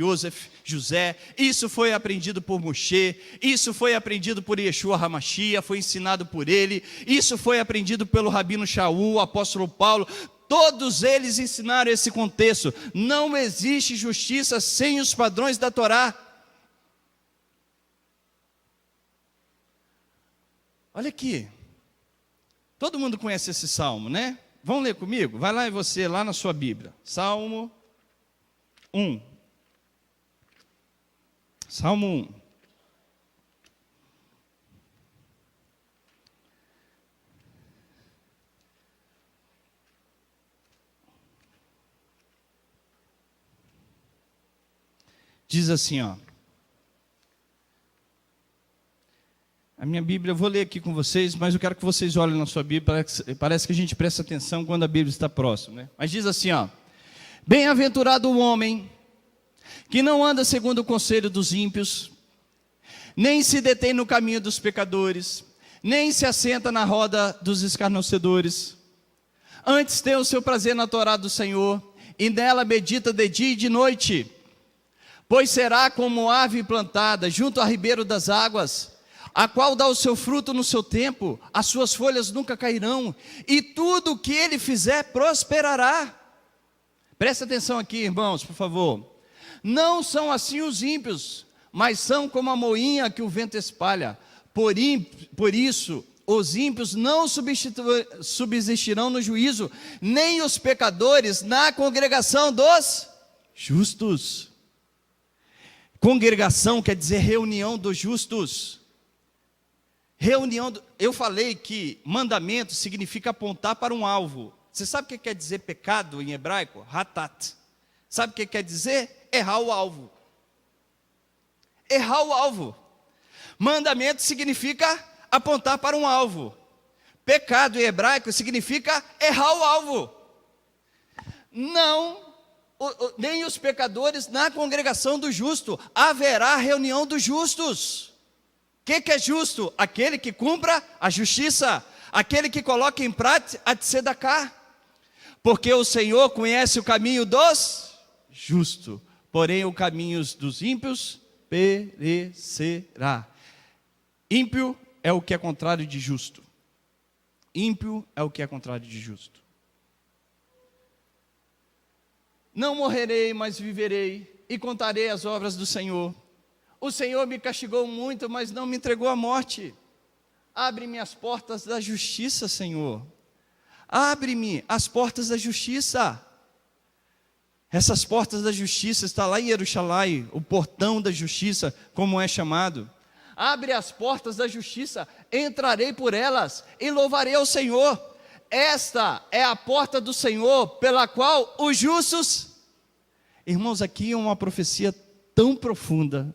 José, isso foi aprendido por Moshe, isso foi aprendido por Yeshua HaMashiach, foi ensinado por ele, isso foi aprendido pelo Rabino Shaul, o apóstolo Paulo. Todos eles ensinaram esse contexto. Não existe justiça sem os padrões da Torá. Olha aqui. Todo mundo conhece esse salmo, né? Vão ler comigo? Vai lá e você, lá na sua Bíblia. Salmo 1. Salmo 1. Diz assim, ó. A minha Bíblia, eu vou ler aqui com vocês, mas eu quero que vocês olhem na sua Bíblia, parece que a gente presta atenção quando a Bíblia está próxima, né? Mas diz assim, ó. Bem-aventurado o homem que não anda segundo o conselho dos ímpios, nem se detém no caminho dos pecadores, nem se assenta na roda dos escarnecedores. Antes tem o seu prazer na Torá do Senhor, e nela medita de dia e de noite. Pois será como árvore plantada junto ao ribeiro das águas, a qual dá o seu fruto no seu tempo, as suas folhas nunca cairão, e tudo o que ele fizer prosperará. Presta atenção aqui, irmãos, por favor. Não são assim os ímpios, mas são como a moinha que o vento espalha. Por isso, os ímpios não subsistirão no juízo, nem os pecadores na congregação dos justos. Congregação quer dizer reunião dos justos. Eu falei que mandamento significa apontar para um alvo. Você sabe o que quer dizer pecado em hebraico? Hatat. Sabe o que quer dizer? Errar o alvo. Errar o alvo. Mandamento significa apontar para um alvo. Pecado em hebraico significa errar o alvo. Não, nem os pecadores na congregação do justo. Haverá reunião dos justos. O que é justo? Aquele que cumpra a justiça, aquele que coloca em prática a tzedakah. Porque o Senhor conhece o caminho dos justos, porém o caminho dos ímpios perecerá. Ímpio é o que é contrário de justo. Ímpio é o que é contrário de justo. Não morrerei, mas viverei, e contarei as obras do Senhor. O Senhor me castigou muito, mas não me entregou à morte. Abre-me as portas da justiça, Senhor. Abre-me as portas da justiça. Essas portas da justiça está lá em Jerusalém, o portão da justiça, como é chamado. Abre as portas da justiça, entrarei por elas e louvarei ao Senhor. Esta é a porta do Senhor, pela qual os justos... Irmãos, aqui é uma profecia tão profunda,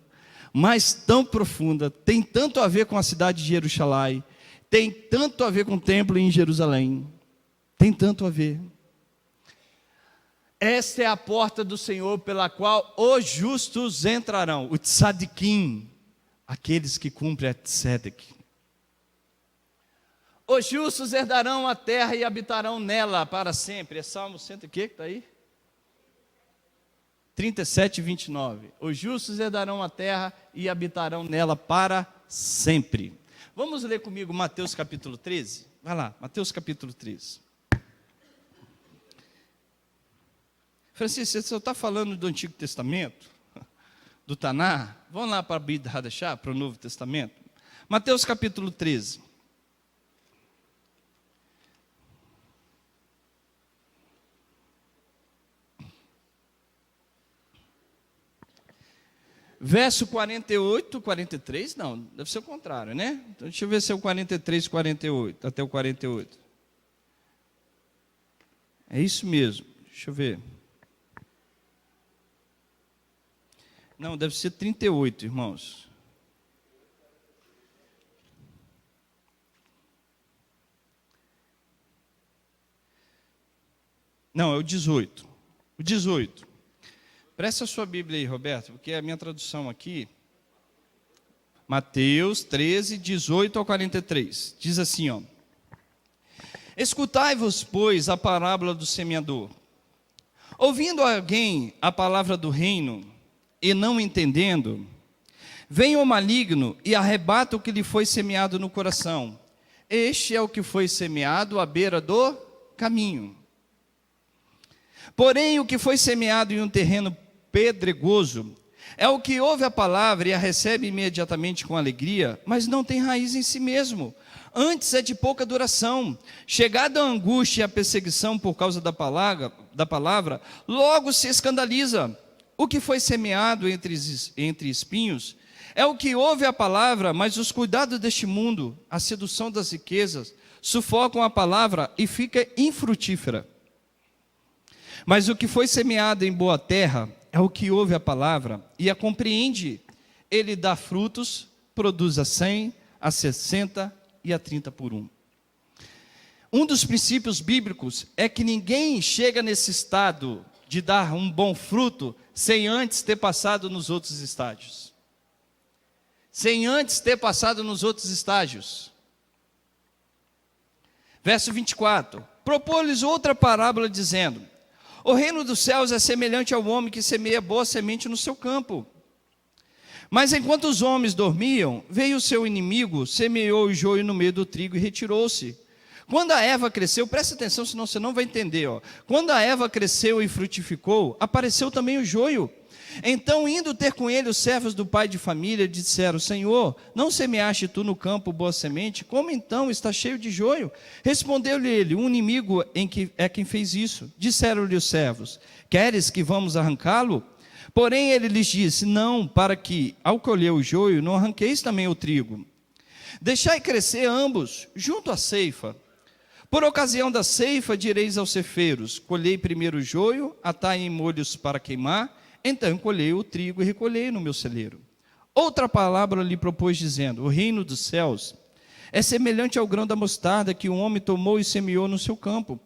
mas tão profunda, tem tanto a ver com a cidade de Jerusalém, tem tanto a ver com o templo em Jerusalém, tem tanto a ver. Esta é a porta do Senhor pela qual os justos entrarão, o tzadikim, aqueles que cumprem a tzedek. Os justos herdarão a terra e habitarão nela para sempre. É Salmo 100 o quê que está aí? 37, 29. Os justos herdarão a terra e habitarão nela para sempre. Vamos ler comigo Mateus capítulo 13? Vai lá, Mateus capítulo 13. Francisco, você só está falando do Antigo Testamento? Do Taná? Vamos lá para a Brit Hadashah, para o Novo Testamento? Mateus capítulo 13. Verso 48, 43, não, deve ser o contrário, né? Então, deixa eu ver se é o 43, 48, até o 48. É isso mesmo, deixa eu ver. Não, deve ser 38, irmãos. Não, é o 18. O 18. Presta a sua Bíblia aí, Roberto, porque a minha tradução aqui, Mateus 13, 18 ao 43, diz assim, ó: Escutai-vos, pois, a parábola do semeador. Ouvindo alguém a palavra do reino, e não entendendo, vem o maligno e arrebata o que lhe foi semeado no coração. Este é o que foi semeado à beira do caminho. Porém, o que foi semeado em um terreno pedregoso é o que ouve a palavra e a recebe imediatamente com alegria, mas não tem raiz em si mesmo. Antes é de pouca duração. Chegada a angústia e a perseguição por causa da palavra, logo se escandaliza. O que foi semeado entre espinhos é o que ouve a palavra, mas os cuidados deste mundo, a sedução das riquezas, sufocam a palavra e fica infrutífera. Mas o que foi semeado em boa terra é o que ouve a palavra e a compreende. Ele dá frutos, produz a 100, a 60 e a 30 por 1. Um dos princípios bíblicos é que ninguém chega nesse estado de dar um bom fruto sem antes ter passado nos outros estágios. Sem antes ter passado nos outros estágios. Verso 24. Propôs-lhes outra parábola dizendo: O reino dos céus é semelhante ao homem que semeia boa semente no seu campo. Mas enquanto os homens dormiam, veio o seu inimigo, semeou o joio no meio do trigo e retirou-se. Quando a erva cresceu, presta atenção, senão você não vai entender. Quando a erva cresceu e frutificou, apareceu também o joio. Então, indo ter com ele os servos do pai de família, disseram: Senhor, não semeaste tu no campo boa semente? Como então está cheio de joio? Respondeu-lhe ele: um inimigo é quem fez isso. Disseram-lhe os servos: Queres que vamos arrancá-lo? Porém ele lhes disse: Não, para que, ao colher o joio, não arranqueis também o trigo. Deixai crescer ambos, junto à ceifa. Por ocasião da ceifa, direis aos ceifeiros: Colhei primeiro o joio, atai em molhos para queimar, então colhei o trigo e recolhei no meu celeiro. Outra palavra lhe propôs, dizendo: O reino dos céus é semelhante ao grão da mostarda que um homem tomou e semeou no seu campo.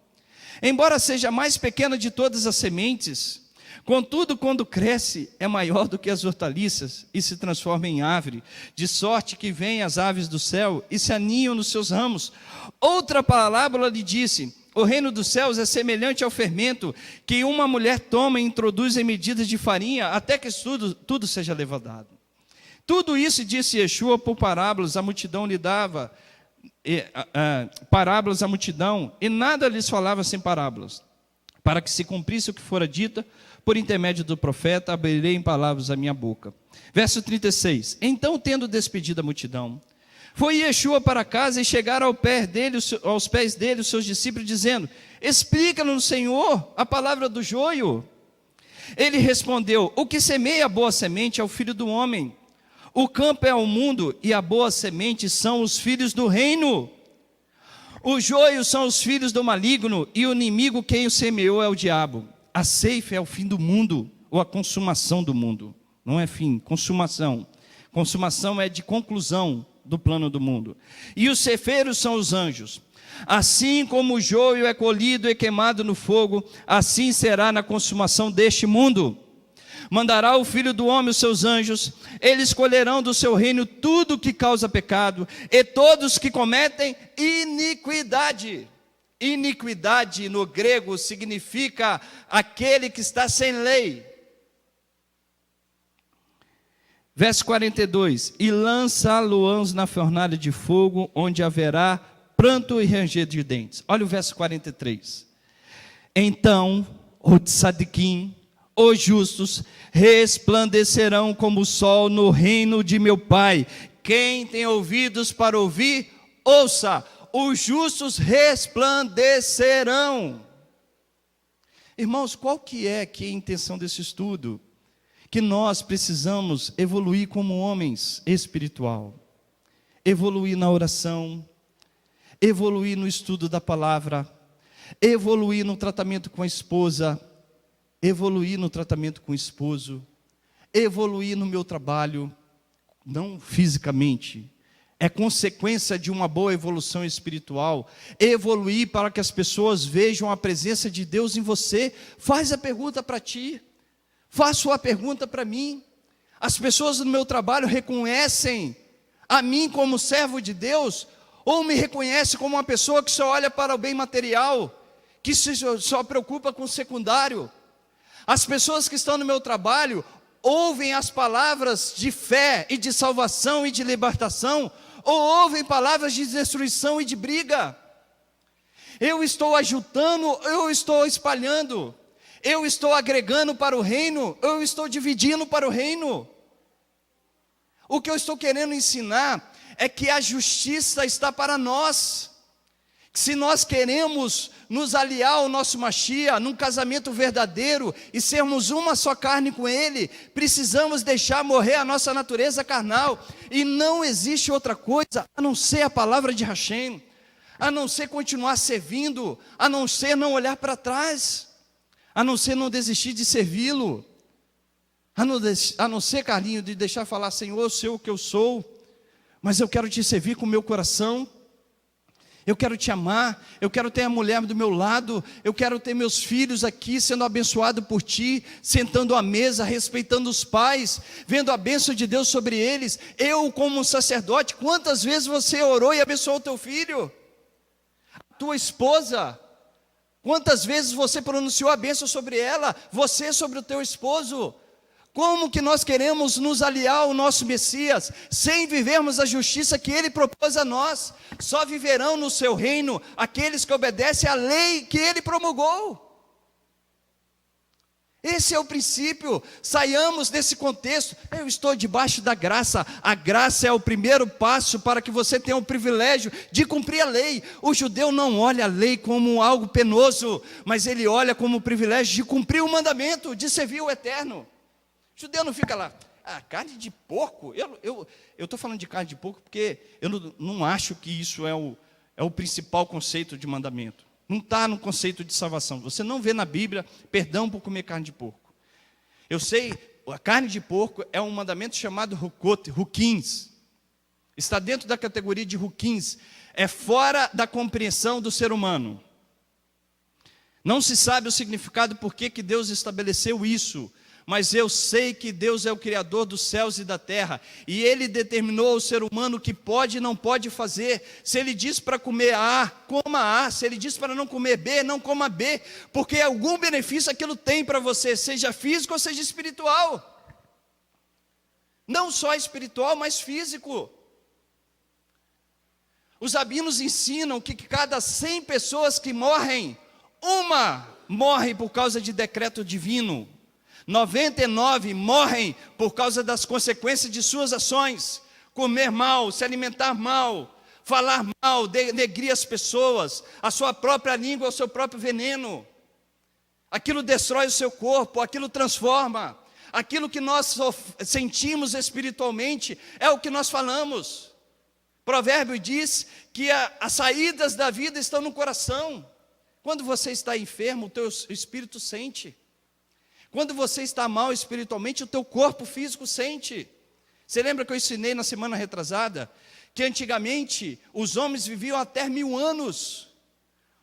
Embora seja a mais pequena de todas as sementes, contudo, quando cresce, é maior do que as hortaliças e se transforma em árvore, de sorte que vêm as aves do céu e se aninham nos seus ramos. Outra parábola lhe disse: O reino dos céus é semelhante ao fermento que uma mulher toma e introduz em medidas de farinha, até que tudo seja levedado. Tudo isso disse Yeshua por parábolas, a multidão lhe dava parábolas à multidão, e nada lhes falava sem parábolas, para que se cumprisse o que fora dito por intermédio do profeta: abrirei em palavras a minha boca. Verso 36. Então, tendo despedido a multidão, foi Yeshua para casa, e chegaram aos pés dele os seus discípulos, dizendo: Explica-nos, Senhor, a palavra do joio. Ele respondeu: O que semeia a boa semente é o filho do homem. O campo é o mundo, e a boa semente são os filhos do reino. O joio são os filhos do maligno, e o inimigo quem o semeou é o diabo. A ceifa é o fim do mundo, ou a consumação do mundo. Não é fim, consumação. Consumação é de conclusão do plano do mundo. E os cefeiros são os anjos. Assim como o joio é colhido e queimado no fogo, assim será na consumação deste mundo. Mandará o Filho do Homem os seus anjos, eles colherão do seu reino tudo que causa pecado, e todos que cometem iniquidade. Iniquidade no grego significa aquele que está sem lei. Verso 42, e lança-lo-ãos na fornalha de fogo, onde haverá pranto e ranger de dentes. Olha o verso 43. Então, o tzadikim, os justos, resplandecerão como o sol no reino de meu Pai. Quem tem ouvidos para ouvir, ouça. Os justos resplandecerão. Irmãos, qual que é aqui a intenção desse estudo? Que nós precisamos evoluir como homens espiritual. Evoluir na oração, evoluir no estudo da palavra, evoluir no tratamento com a esposa, evoluir no tratamento com o esposo, evoluir no meu trabalho, não fisicamente, é consequência de uma boa evolução espiritual, evoluir para que as pessoas vejam a presença de Deus em você. Faz a pergunta para ti, faço a pergunta para mim. As pessoas no meu trabalho reconhecem a mim como servo de Deus, ou me reconhecem como uma pessoa que só olha para o bem material, que só preocupa com o secundário? As pessoas que estão no meu trabalho ouvem as palavras de fé e de salvação e de libertação, ou ouvem palavras de destruição e de briga? Eu estou ajudando, eu estou espalhando, eu estou agregando para o reino, eu estou dividindo para o reino? O que eu estou querendo ensinar é que a justiça está para nós. Se nós queremos nos aliar ao nosso Mashiach, num casamento verdadeiro, e sermos uma só carne com Ele, precisamos deixar morrer a nossa natureza carnal, e não existe outra coisa, a não ser a palavra de Hashem, a não ser continuar servindo, a não ser não olhar para trás, a não ser não desistir de servi-lo, a não ser, Carlinho, de deixar falar, Senhor, eu sei o que eu sou, mas eu quero te servir com o meu coração, eu quero te amar, eu quero ter a mulher do meu lado, eu quero ter meus filhos aqui sendo abençoados por ti, sentando à mesa, respeitando os pais, vendo a bênção de Deus sobre eles. Eu, como um sacerdote, quantas vezes você orou e abençoou o teu filho? A tua esposa, quantas vezes você pronunciou a bênção sobre ela? Você sobre o teu esposo? Como que nós queremos nos aliar ao nosso Messias, sem vivermos a justiça que Ele propôs a nós? Só viverão no seu reino aqueles que obedecem à lei que Ele promulgou. Esse é o princípio. Saiamos desse contexto. Eu estou debaixo da graça. A graça é o primeiro passo para que você tenha o privilégio de cumprir a lei. O judeu não olha a lei como algo penoso, mas ele olha como o privilégio de cumprir o mandamento, de servir o eterno. O judeu não fica lá, carne de porco. Eu estou falando de carne de porco porque eu não acho que isso é o principal conceito de mandamento. Não está no conceito de salvação. Você não vê na Bíblia perdão por comer carne de porco. Eu sei, a carne de porco é um mandamento chamado Rukins. Está dentro da categoria de Rukins. É fora da compreensão do ser humano. Não se sabe o significado por que Deus estabeleceu isso. Mas eu sei que Deus é o Criador dos céus e da terra, e Ele determinou ao ser humano o que pode e não pode fazer. Se Ele diz para comer A, coma A. Se Ele diz para não comer B, não coma B, porque algum benefício aquilo tem para você, seja físico ou seja espiritual. Não só espiritual, mas físico. Os rabinos ensinam que cada 100 pessoas que morrem, uma morre por causa de decreto divino. 99 morrem por causa das consequências de suas ações. Comer mal, se alimentar mal, falar mal, denegrir as pessoas. A sua própria língua é o seu próprio veneno. Aquilo destrói o seu corpo, aquilo transforma. Aquilo que nós sentimos espiritualmente é o que nós falamos. Provérbio diz que as saídas da vida estão no coração. Quando você está enfermo, o teu espírito sente. Quando você está mal espiritualmente, o teu corpo físico sente. Você lembra que eu ensinei na semana retrasada que antigamente os homens viviam até 1000 anos,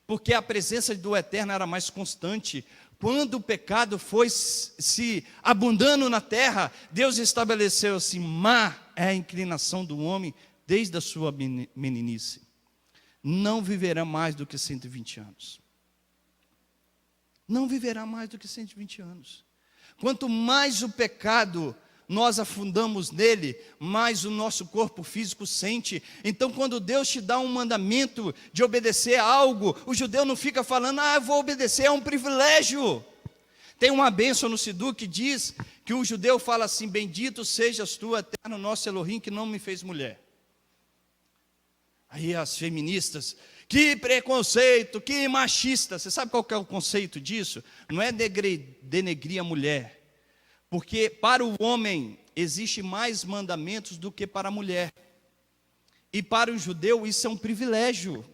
porque a presença do Eterno era mais constante. Quando o pecado foi se abundando na terra, Deus estabeleceu assim: má é a inclinação do homem desde a sua meninice. Não viverá mais do que 120 anos. Não viverá mais do que 120 anos. Quanto mais o pecado nós afundamos nele, mais o nosso corpo físico sente. Então, quando Deus te dá um mandamento de obedecer a algo, o judeu não fica falando: eu vou obedecer, é um privilégio. Tem uma bênção no Sidu que diz que o judeu fala assim: bendito sejas tu, eterno nosso Elohim, que não me fez mulher. Aí as feministas: que preconceito, que machista. Você sabe qual que é o conceito disso? Não é denegrir a mulher, porque para o homem existe mais mandamentos do que para a mulher, e para o judeu isso é um privilégio.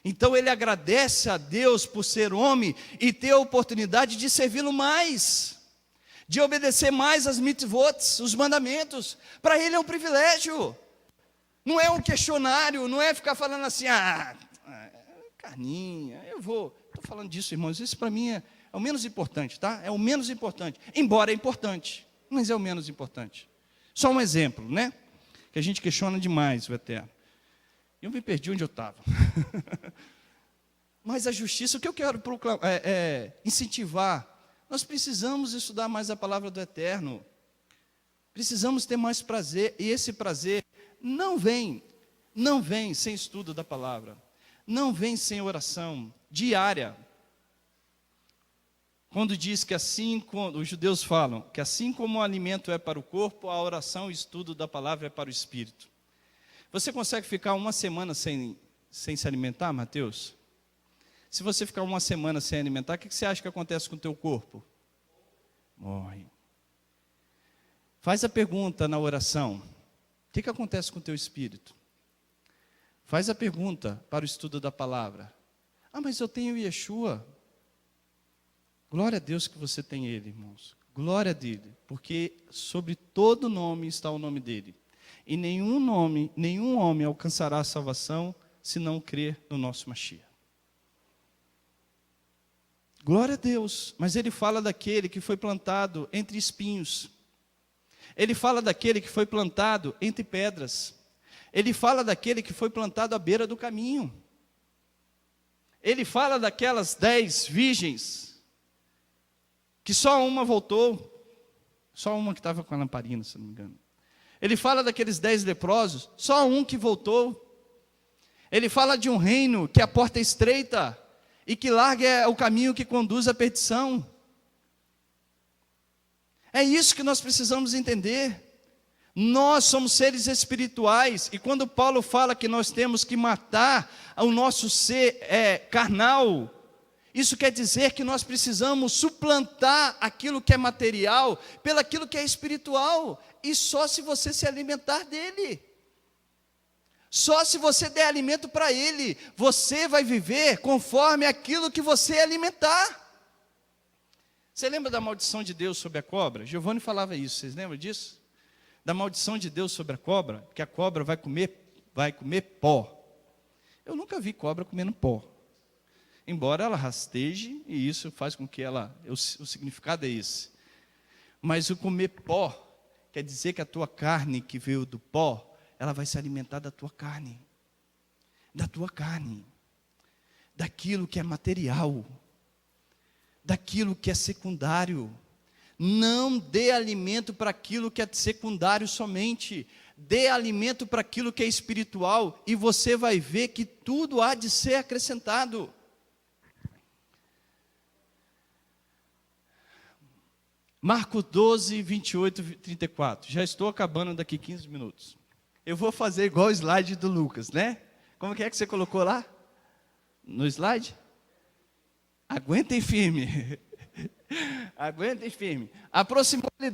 Então ele agradece a Deus por ser homem e ter a oportunidade de servi-lo mais, de obedecer mais as mitzvot, os mandamentos. Para ele é um privilégio, não é um questionário, não é ficar falando assim: carninha, estou falando disso, irmãos, isso para mim é o menos importante, tá? É o menos importante, embora é importante, mas é o menos importante. Só um exemplo, né? Que a gente questiona demais o Eterno. Eu me perdi onde eu estava. Mas a justiça, o que eu quero incentivar, nós precisamos estudar mais a palavra do Eterno. Precisamos ter mais prazer, e esse prazer não vem sem estudo da palavra, não vem sem oração diária. Quando diz que assim, os judeus falam que assim como o alimento é para o corpo, a oração e o estudo da palavra é para o espírito. Você consegue ficar uma semana sem se alimentar, Mateus? Se você ficar uma semana sem alimentar, o que você acha que acontece com o teu corpo? Morre. Faz a pergunta na oração: o que acontece com o teu espírito? Faz a pergunta para o estudo da palavra: mas eu tenho Yeshua. Glória a Deus que você tem Ele, irmãos. Glória a dele, porque sobre todo nome está o nome dele. E nenhum homem alcançará a salvação se não crer no nosso Mashiach. Glória a Deus. Mas ele fala daquele que foi plantado entre espinhos. Ele fala daquele que foi plantado entre pedras. Ele fala daquele que foi plantado à beira do caminho. Ele fala daquelas 10 virgens, que só uma voltou, só uma que estava com a lamparina, se não me engano. Ele fala daqueles 10 leprosos, só um que voltou. Ele fala de um reino que a porta é estreita e que larga é o caminho que conduz à perdição. É isso que nós precisamos entender. Nós somos seres espirituais, e quando Paulo fala que nós temos que matar o nosso ser carnal, isso quer dizer que nós precisamos suplantar aquilo que é material pelaquilo que é espiritual, e só se você se alimentar dele, só se você der alimento para ele, você vai viver conforme aquilo que você alimentar. Você lembra da maldição de Deus sobre a cobra? Giovanni falava isso, vocês lembram disso? Da maldição de Deus sobre a cobra, que a cobra vai comer pó. Eu nunca vi cobra comendo pó, embora ela rasteje, e isso faz com que o significado é esse. Mas o comer pó quer dizer que a tua carne que veio do pó, ela vai se alimentar da tua carne, daquilo que é material, daquilo que é secundário. Não dê alimento para aquilo que é secundário somente, dê alimento para aquilo que é espiritual, e você vai ver que tudo há de ser acrescentado. Marcos 12, 28 e 34. Já estou acabando daqui 15 minutos. Eu vou fazer igual o slide do Lucas, né? Como que é que você colocou lá? No slide? Aguentem firme. Aguentem firme. Aproximou-lhe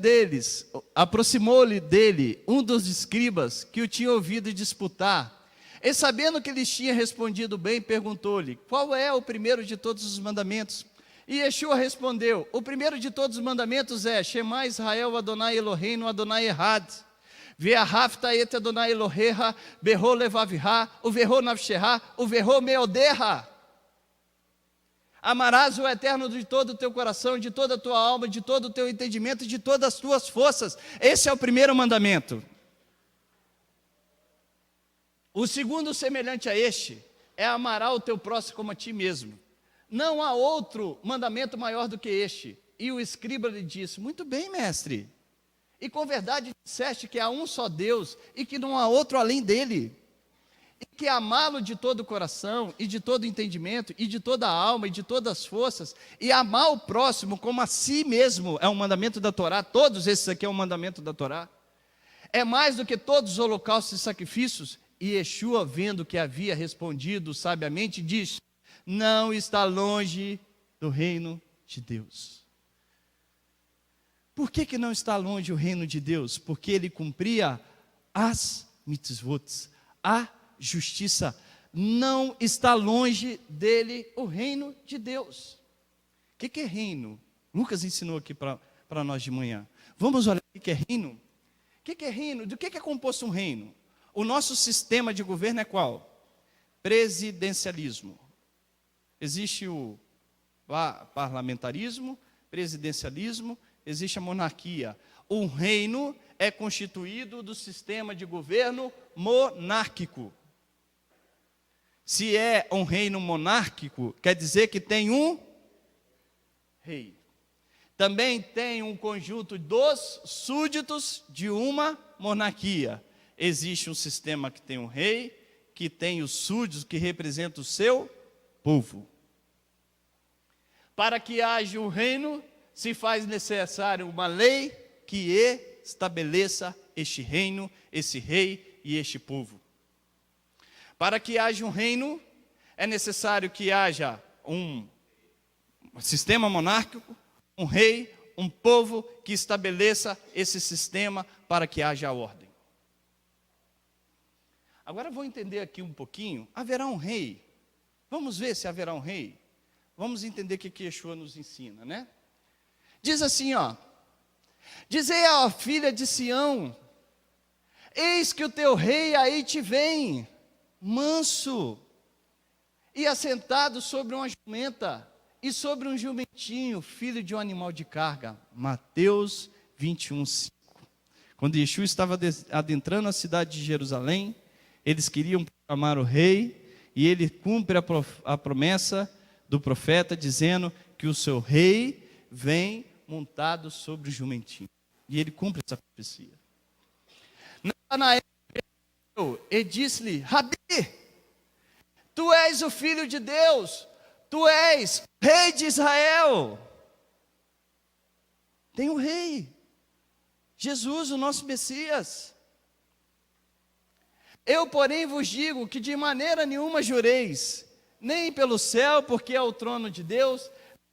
dele um dos escribas que o tinha ouvido disputar. E sabendo que lhes tinha respondido bem, perguntou-lhe: qual é o primeiro de todos os mandamentos? E Yeshua respondeu: o primeiro de todos os mandamentos é: Shema Israel, Adonai Eloheinu, Adonai Echad. Ve'ahavta et Adonai Elohecha, berro levavirá, o verro navsherá, o verro meoderra. Amarás o Eterno de todo o teu coração, de toda a tua alma, de todo o teu entendimento, de todas as tuas forças. Esse é o primeiro mandamento. O segundo, semelhante a este, é amarás o teu próximo como a ti mesmo. Não há outro mandamento maior do que este. E o escriba lhe disse: muito bem, mestre. E com verdade disseste que há um só Deus e que não há outro além dele. E que amá-lo de todo o coração, e de todo o entendimento, e de toda a alma, e de todas as forças, e amar o próximo como a si mesmo, é um mandamento da Torá. Todos esses aqui é um mandamento da Torá. É mais do que todos os holocaustos e sacrifícios. E Yeshua, vendo que havia respondido sabiamente, diz: não está longe do reino de Deus. Por que não está longe o reino de Deus? Porque ele cumpria as mitzvot, a justiça. Não está longe dele o reino de Deus. O que é reino? Lucas ensinou aqui para nós de manhã. Vamos olhar o que é reino? O que é reino? Do que é composto um reino? O nosso sistema de governo é qual? Presidencialismo. Existe o parlamentarismo, presidencialismo, existe a monarquia. O reino é constituído do sistema de governo monárquico. Se é um reino monárquico, quer dizer que tem um rei. Também tem um conjunto dos súditos de uma monarquia. Existe um sistema que tem um rei, que tem os súditos que representam o seu povo. Para que haja um reino, se faz necessário uma lei que estabeleça este reino, esse rei e este povo. Para que haja um reino, é necessário que haja um sistema monárquico, um rei, um povo que estabeleça esse sistema para que haja ordem. Agora vou entender aqui um pouquinho. Haverá um rei. Vamos ver se haverá um rei. Vamos entender o que Yeshua nos ensina, né? Diz assim, ó: dizei à filha de Sião: eis que o teu rei aí te vem, manso, e assentado sobre uma jumenta, e sobre um jumentinho, filho de um animal de carga. Mateus 21:5. Quando Yeshua estava adentrando a cidade de Jerusalém, eles queriam proclamar o rei, e ele cumpre a promessa do profeta, dizendo que o seu rei vem montado sobre o jumentinho. E ele cumpre essa profecia. Natanael e disse-lhe: Rabi, tu és o filho de Deus, tu és rei de Israel. Tem um rei, Jesus, o nosso Messias. Eu, porém, vos digo que de maneira nenhuma jureis, nem pelo céu, porque é o trono de Deus,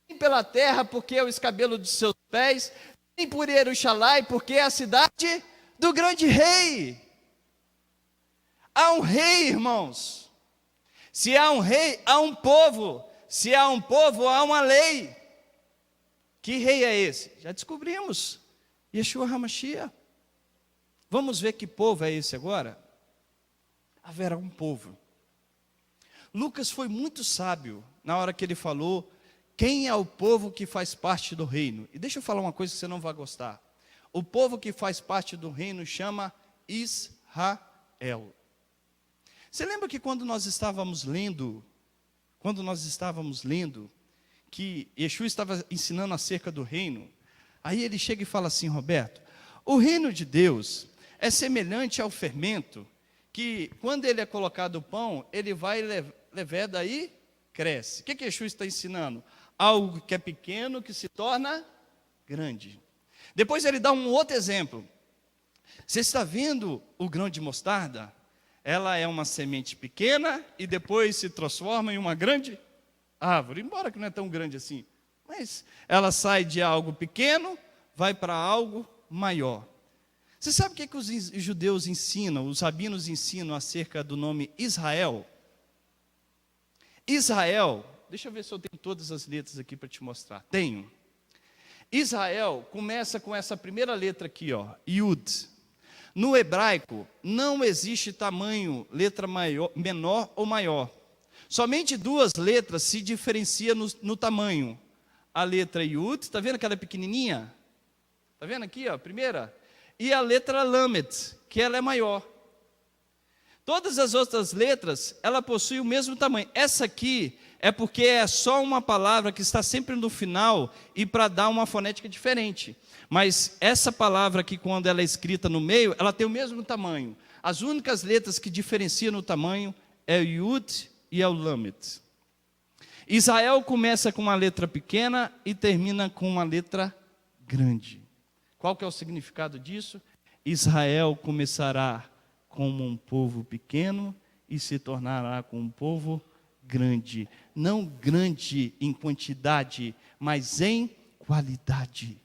nem pela terra, porque é o escabelo dos seus pés, nem por Jerusalém, porque é a cidade do grande rei. Há um rei, irmãos. Se há um rei, há um povo. Se há um povo, há uma lei. Que rei é esse? Já descobrimos. Yeshua HaMashiach. Vamos ver que povo é esse agora? Haverá um povo. Lucas foi muito sábio na hora que ele falou quem é o povo que faz parte do reino. E deixa eu falar uma coisa que você não vai gostar. O povo que faz parte do reino chama Israel. Você lembra que quando nós estávamos lendo que Yeshua estava ensinando acerca do reino, aí ele chega e fala assim: Roberto, o reino de Deus é semelhante ao fermento, que quando ele é colocado o pão, ele vai leveda e cresce. O que Yeshua está ensinando? Algo que é pequeno que se torna grande. Depois ele dá um outro exemplo. Você está vendo o grão de mostarda? Ela é uma semente pequena e depois se transforma em uma grande árvore, embora que não é tão grande assim. Mas ela sai de algo pequeno, vai para algo maior. Você sabe o que os judeus ensinam, os rabinos ensinam acerca do nome Israel? Israel, deixa eu ver se eu tenho todas as letras aqui para te mostrar. Tenho. Israel começa com essa primeira letra aqui, ó, Yud. No hebraico, não existe tamanho, letra maior, menor ou maior. Somente duas letras se diferenciam no tamanho. A letra Yud, está vendo que ela é pequenininha? Está vendo aqui, ó, a primeira? E a letra Lamed, que ela é maior. Todas as outras letras, ela possui o mesmo tamanho. Essa aqui é porque é só uma palavra que está sempre no final e para dar uma fonética diferente. Mas essa palavra aqui, quando ela é escrita no meio, ela tem o mesmo tamanho. As únicas letras que diferenciam no tamanho é o Yud e o Lamed. Israel começa com uma letra pequena e termina com uma letra grande. Qual que é o significado disso? Israel começará como um povo pequeno e se tornará como um povo grande. Não grande em quantidade, mas em qualidade.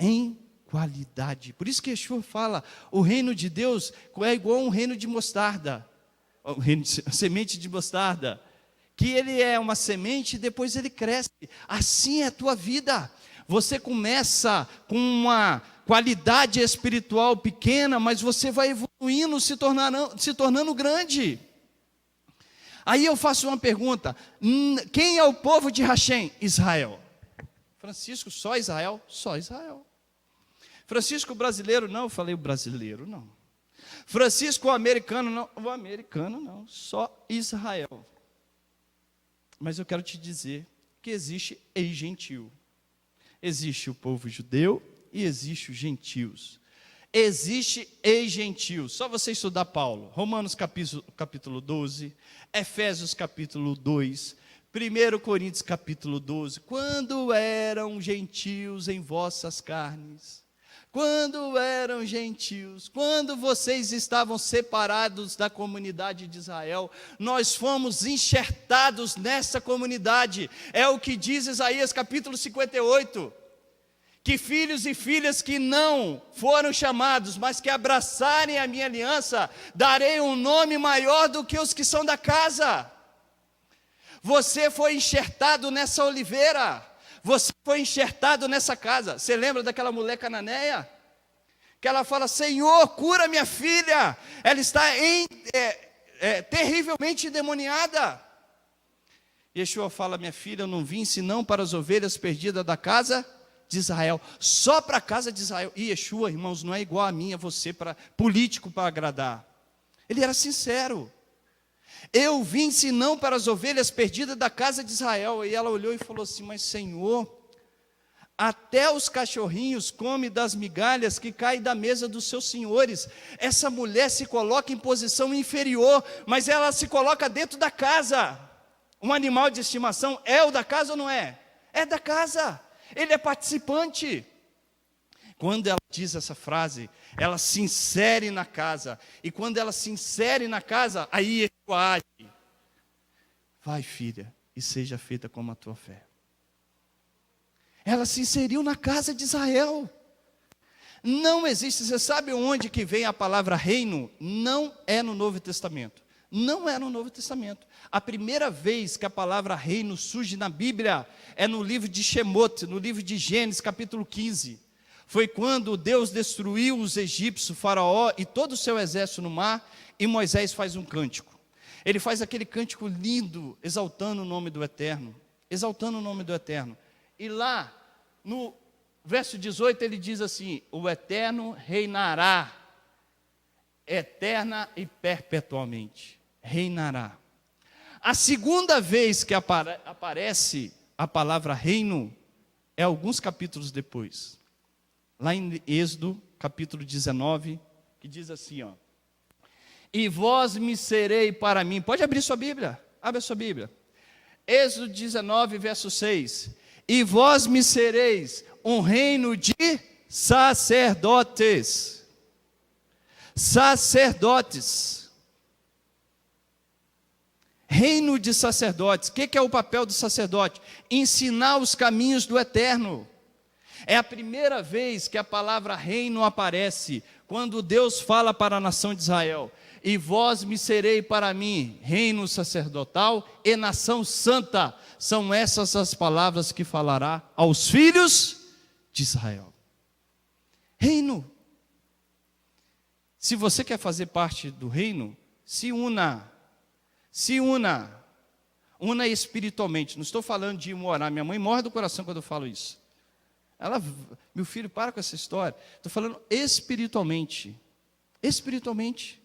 Em qualidade. Por isso que Yeshua fala, o reino de Deus é igual a um reino de mostarda. A semente de mostarda. Que ele é uma semente e depois ele cresce. Assim é a tua vida. Você começa com uma qualidade espiritual pequena, mas você vai evoluindo, se tornando grande. Aí eu faço uma pergunta: quem é o povo de Hashem? Israel. Francisco, só Israel? Só Israel. Francisco, brasileiro? Não, eu falei o brasileiro, não. Francisco, o americano? Não, o americano não, só Israel. Mas eu quero te dizer que existe e-gentil. Existe o povo judeu e existe os gentios. Existe e-gentil. Só você estudar Paulo. Romanos capítulo 12, Efésios capítulo 2, 1 Coríntios capítulo 12. Quando eram gentios em vossas carnes, quando eram gentios, quando vocês estavam separados da comunidade de Israel, nós fomos enxertados nessa comunidade. É o que diz Isaías capítulo 58. Que filhos e filhas que não foram chamados, mas que abraçarem a minha aliança, darei um nome maior do que os que são da casa. Você foi enxertado nessa oliveira. Você foi enxertado nessa casa. Você lembra daquela mulher cananeia? Que ela fala: Senhor, cura minha filha. Ela está terrivelmente endemoniada. Yeshua fala: minha filha, eu não vim senão para as ovelhas perdidas da casa de Israel. Só para a casa de Israel. E Yeshua, irmãos, não é igual a mim, a você, político para agradar. Ele era sincero. Eu vim senão para as ovelhas perdidas da casa de Israel. E ela olhou e falou assim: mas Senhor, até os cachorrinhos comem das migalhas que caem da mesa dos seus senhores. Essa mulher se coloca em posição inferior, mas ela se coloca dentro da casa. Um animal de estimação é o da casa ou não é? É da casa. Ele é participante. Quando ela diz essa frase, ela se insere na casa. E quando ela se insere na casa, aí Yeshua age. Vai, filha, e seja feita como a tua fé. Ela se inseriu na casa de Israel. Não existe, você sabe onde que vem a palavra reino? Não é no Novo Testamento. Não é no Novo Testamento. A primeira vez que a palavra reino surge na Bíblia é no livro de Shemot, no livro de Gênesis, capítulo 15. Foi quando Deus destruiu os egípcios, Faraó e todo o seu exército no mar, e Moisés faz um cântico. Ele faz aquele cântico lindo, exaltando o nome do Eterno. Exaltando o nome do Eterno. E lá, no verso 18, ele diz assim: o Eterno reinará, eterna e perpetuamente. Reinará. A segunda vez que aparece a palavra reino é alguns capítulos depois. Lá em Êxodo, capítulo 19, que diz assim, ó: e vós me serei para mim. Pode abrir sua Bíblia, abre a sua Bíblia. Êxodo 19, verso 6. E vós me sereis um reino de sacerdotes. Sacerdotes. Reino de sacerdotes. O que é o papel do sacerdote? Ensinar os caminhos do Eterno. É a primeira vez que a palavra reino aparece, quando Deus fala para a nação de Israel: e vós me serei para mim reino sacerdotal e nação santa. São essas as palavras que falará aos filhos de Israel. Reino. Se você quer fazer parte do reino, se una. Se una. Una espiritualmente. Não estou falando de morar. Minha mãe morre do coração quando eu falo isso. Ela, meu filho, para com essa história. Estou falando espiritualmente. Espiritualmente.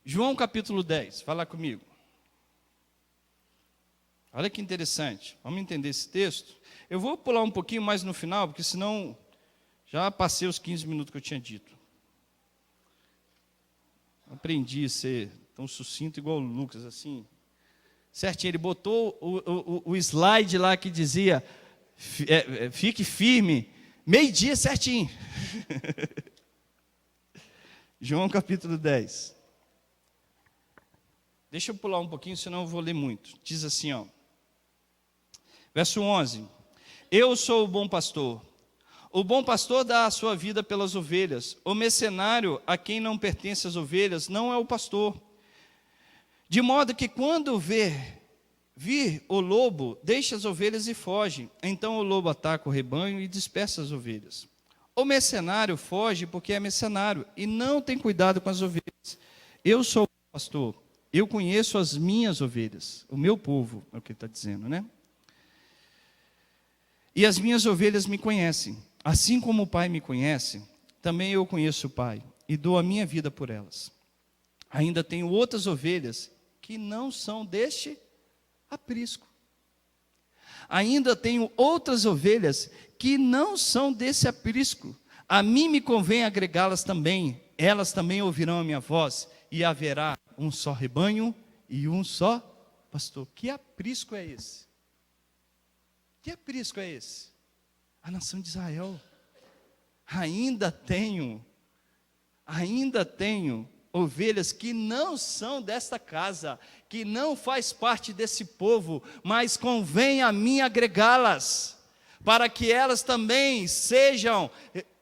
João capítulo 10, fala comigo. Olha que interessante. Vamos entender esse texto. Eu vou pular um pouquinho mais no final, porque senão já passei os 15 minutos que eu tinha dito. Aprendi a ser tão sucinto igual o Lucas, assim. Certinho, ele botou o slide lá que dizia, fique firme, meio-dia certinho. João capítulo 10. Deixa eu pular um pouquinho, senão eu vou ler muito. Diz assim, ó. Verso 11. Eu sou o bom pastor. O bom pastor dá a sua vida pelas ovelhas. O mercenário, a quem não pertence as ovelhas, não é o pastor. De modo que quando vir o lobo, deixa as ovelhas e foge. Então o lobo ataca o rebanho e dispersa as ovelhas. O mercenário foge porque é mercenário e não tem cuidado com as ovelhas. Eu sou o pastor. Eu conheço as minhas ovelhas. O meu povo, é o que ele está dizendo, né? E as minhas ovelhas me conhecem. Assim como o Pai me conhece, também eu conheço o Pai e dou a minha vida por elas. Ainda tenho outras ovelhas que não são deste aprisco. Ainda tenho outras ovelhas que não são desse aprisco. A mim me convém agregá-las também. Elas também ouvirão a minha voz e haverá um só rebanho e um só pastor. Que aprisco é esse? Que aprisco é esse? A nação de Israel. Ainda tenho ovelhas que não são desta casa, que não faz parte desse povo, mas convém a mim agregá-las, para que elas também sejam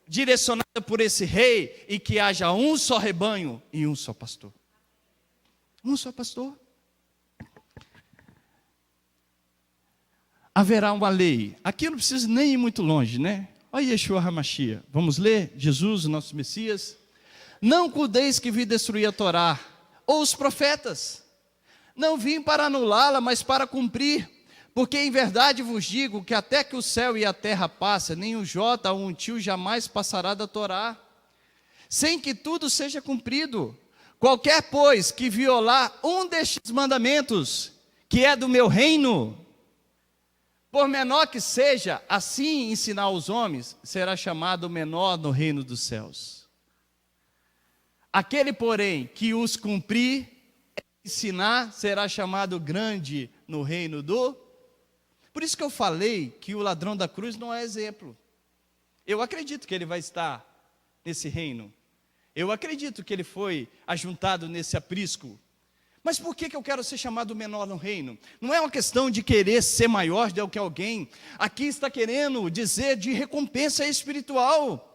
direcionadas por esse rei, e que haja um só rebanho e um só pastor. Um só pastor. Haverá uma lei. Aqui eu não preciso nem ir muito longe, né? Olha Yeshua HaMashiach. Vamos ler? Jesus, o nosso Messias. Não cuideis que vim destruir a Torá, ou os profetas. Não vim para anulá-la, mas para cumprir. Porque em verdade vos digo que até que o céu e a terra passem, nem o jota ou um tio jamais passará da Torá, sem que tudo seja cumprido. Qualquer, pois, que violar um destes mandamentos, que é do meu reino, por menor que seja, assim ensinar aos homens, será chamado menor no reino dos céus. Aquele, porém, que os cumprir, ensinar, será chamado grande no reino do... Por isso que eu falei que o ladrão da cruz não é exemplo. Eu acredito que ele vai estar nesse reino. Eu acredito que ele foi ajuntado nesse aprisco. Mas por que eu quero ser chamado menor no reino? Não é uma questão de querer ser maior do que alguém. Aqui está querendo dizer de recompensa espiritual.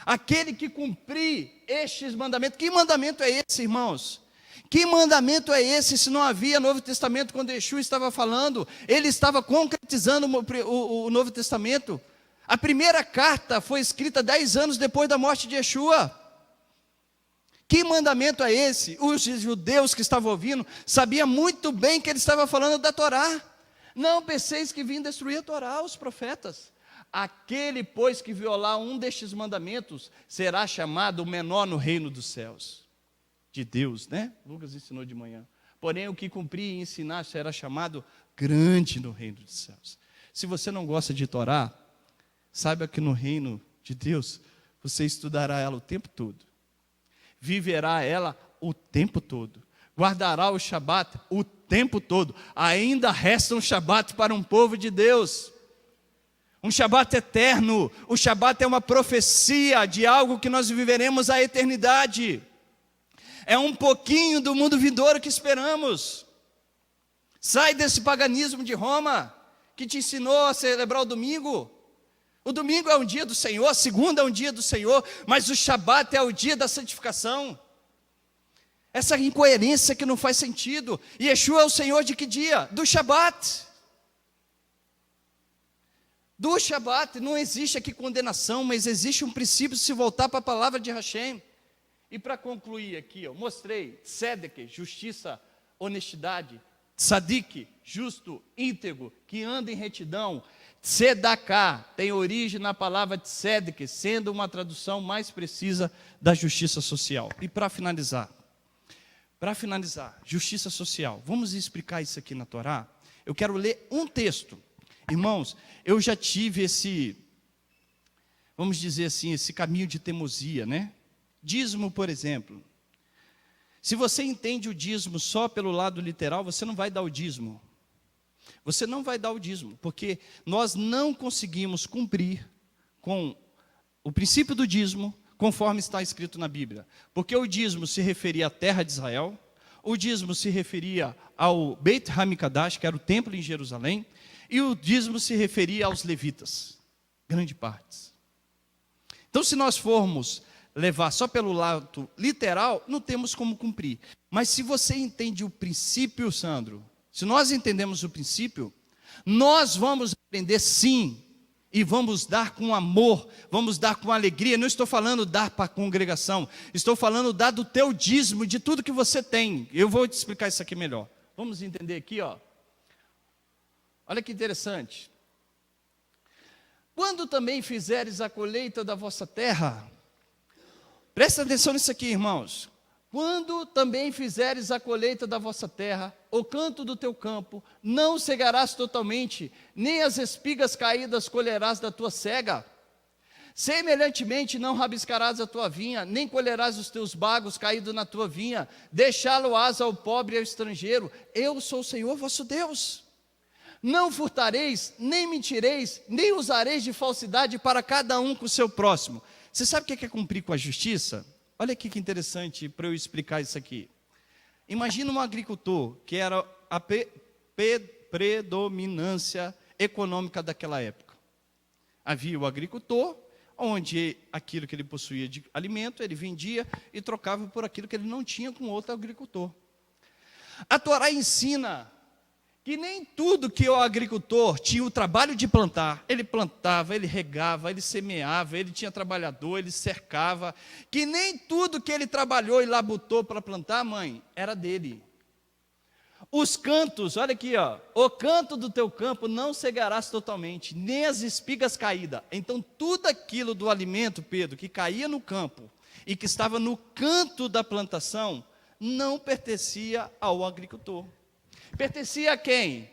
Aquele que cumprir estes mandamentos. Que mandamento é esse, irmãos? Que mandamento é esse? Se não havia Novo Testamento, quando Yeshua estava falando, ele estava concretizando o Novo Testamento. A primeira carta foi escrita 10 anos depois da morte de Yeshua. Que mandamento é esse? Os judeus que estavam ouvindo sabiam muito bem que ele estava falando da Torá. Não penseis que vim destruir a Torá, os profetas. Aquele, pois, que violar um destes mandamentos, será chamado o menor no reino dos céus. De Deus, né? Lucas ensinou de manhã. Porém, o que cumprir e ensinar será chamado grande no reino dos céus. Se você não gosta de Torá, saiba que no reino de Deus, você estudará ela o tempo todo. Viverá ela o tempo todo. Guardará o Shabat o tempo todo. Ainda resta um Shabat para um povo de Deus. Um Shabat eterno. O Shabat é uma profecia de algo que nós viveremos a eternidade. É um pouquinho do mundo vindouro que esperamos. Sai desse paganismo de Roma, que te ensinou a celebrar o domingo. O domingo é um dia do Senhor, a segunda é um dia do Senhor, mas o Shabat é o dia da santificação. Essa incoerência que não faz sentido. E Yeshua é o Senhor de que dia? Do Shabat. do Shabat. Não existe aqui condenação, mas existe um princípio de se voltar para a palavra de Hashem. E para concluir aqui, eu mostrei tzedek, justiça, honestidade, tzadik, justo, íntegro, que anda em retidão. Tzedaká tem origem na palavra tzedek, sendo uma tradução mais precisa da justiça social. E para finalizar, justiça social, vamos explicar isso aqui na Torá. Eu quero ler um texto. Irmãos, eu já tive esse, vamos dizer assim, esse caminho de teimosia, né? Dízimo, por exemplo. Se você entende o dízimo só pelo lado literal, você não vai dar o dízimo. Você não vai dar o dízimo, porque nós não conseguimos cumprir com o princípio do dízimo, conforme está escrito na Bíblia. Porque o dízimo se referia à terra de Israel, o dízimo se referia ao Beit Hamikdash, que era o templo em Jerusalém, e o dízimo se referia aos levitas, grande parte. Então, se nós formos levar só pelo lado literal, não temos como cumprir. Mas se você entende o princípio, Sandro, se nós entendemos o princípio, nós vamos aprender sim, e vamos dar com amor, vamos dar com alegria. Não estou falando dar para a congregação, estou falando dar do teu dízimo, de tudo que você tem. Eu vou te explicar isso aqui melhor. Vamos entender aqui, ó. Olha que interessante. Quando também fizeres a colheita da vossa terra, presta atenção nisso aqui, irmãos. Quando também fizeres a colheita da vossa terra, o canto do teu campo, não cegarás totalmente, nem as espigas caídas colherás da tua cega. Semelhantemente, não rabiscarás a tua vinha, nem colherás os teus bagos caídos na tua vinha, deixá-lo-ás ao pobre e ao estrangeiro. Eu sou o Senhor vosso Deus. Não furtareis, nem mentireis, nem usareis de falsidade para cada um com o seu próximo. Você sabe o que é cumprir com a justiça? Olha aqui que interessante para eu explicar isso aqui. Imagina um agricultor, que era a predominância econômica daquela época. Havia o agricultor, onde aquilo que ele possuía de alimento, ele vendia e trocava por aquilo que ele não tinha com outro agricultor. A Torá ensina que nem tudo que o agricultor tinha o trabalho de plantar, ele plantava, ele regava, ele semeava, ele tinha trabalhador, ele cercava, que nem tudo que ele trabalhou e labutou para plantar, mãe, era dele. Os cantos, olha aqui, ó, o canto do teu campo não cegarás totalmente, nem as espigas caídas. Então tudo aquilo do alimento, Pedro, que caía no campo e que estava no canto da plantação, não pertencia ao agricultor. Pertencia a quem?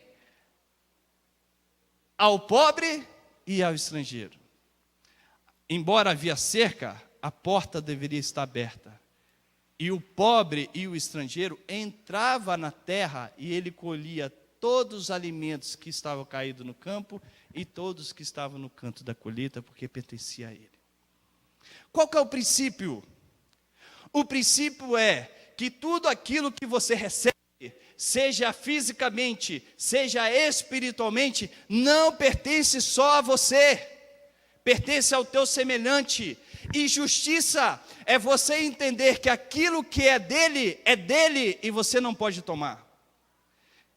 Ao pobre e ao estrangeiro. Embora havia cerca, a porta deveria estar aberta. E o pobre e o estrangeiro entrava na terra e ele colhia todos os alimentos que estavam caídos no campo e todos que estavam no canto da colheita, porque pertencia a ele. Qual que é o princípio? O princípio é que tudo aquilo que você recebe, seja fisicamente, seja espiritualmente, não pertence só a você, pertence ao teu semelhante. E justiça é você entender que aquilo que é dele e você não pode tomar.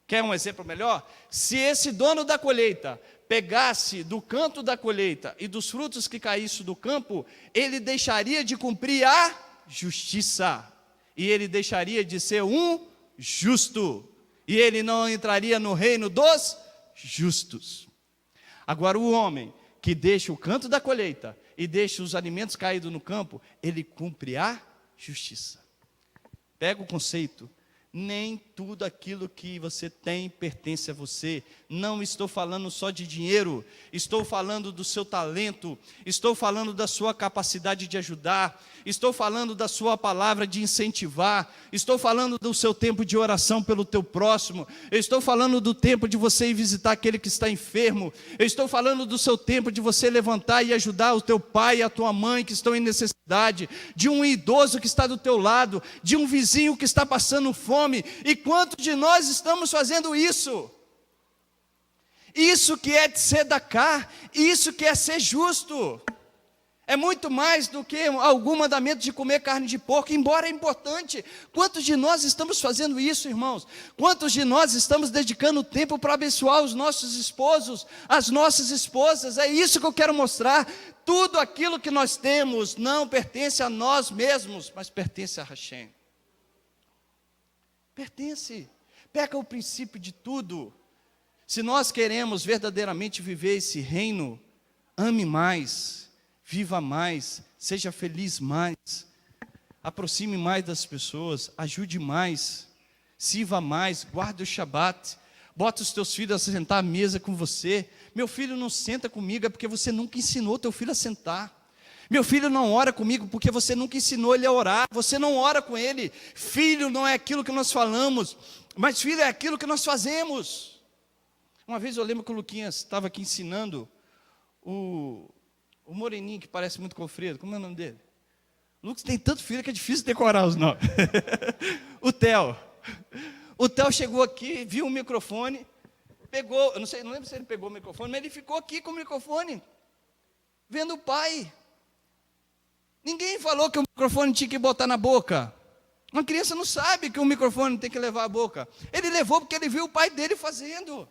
Quer um exemplo melhor? Se esse dono da colheita pegasse do canto da colheita e dos frutos que caíssem do campo, ele deixaria de cumprir a justiça, e ele deixaria de ser um justo, e ele não entraria no reino dos justos. Agora o homem que deixa o canto da colheita e deixa os alimentos caídos no campo, ele cumpre a justiça. Pega o conceito. Nem tudo aquilo que você tem pertence a você. Não estou falando só de dinheiro, estou falando do seu talento, estou falando da sua capacidade de ajudar, estou falando da sua palavra de incentivar, estou falando do seu tempo de oração pelo teu próximo, eu estou falando do tempo de você ir visitar aquele que está enfermo, eu estou falando do seu tempo de você levantar e ajudar o teu pai e a tua mãe que estão em necessidade, de um idoso que está do teu lado, de um vizinho que está passando fome. E quantos de nós estamos fazendo isso? Isso que é de tzedakah, isso que é ser justo. É muito mais do que algum mandamento de comer carne de porco, embora é importante. Quantos de nós estamos fazendo isso, irmãos? Quantos de nós estamos dedicando tempo para abençoar os nossos esposos, as nossas esposas? É isso que eu quero mostrar. Tudo aquilo que nós temos não pertence a nós mesmos, mas pertence a Hashem. Pertence. Pega o princípio de tudo. Se nós queremos verdadeiramente viver esse reino, ame mais, viva mais, seja feliz mais, aproxime mais das pessoas, ajude mais, sirva mais, guarde o Shabat, bota os teus filhos a sentar à mesa com você. Meu filho não senta comigo, é porque você nunca ensinou teu filho a sentar. Meu filho não ora comigo, porque você nunca ensinou ele a orar, você não ora com ele. Filho não é aquilo que nós falamos, mas filho é aquilo que nós fazemos. Uma vez eu lembro que o Luquinhas estava aqui ensinando o moreninho que parece muito com o Fredo, como é o nome dele? O Lucas tem tanto filho que é difícil decorar os nomes. O Theo. O Theo chegou aqui, viu o microfone, pegou, eu não lembro se ele pegou o microfone, mas ele ficou aqui com o microfone, vendo o pai. Ninguém falou que o microfone tinha que botar na boca. Uma criança não sabe que o microfone tem que levar à boca. Ele levou porque ele viu o pai dele fazendo.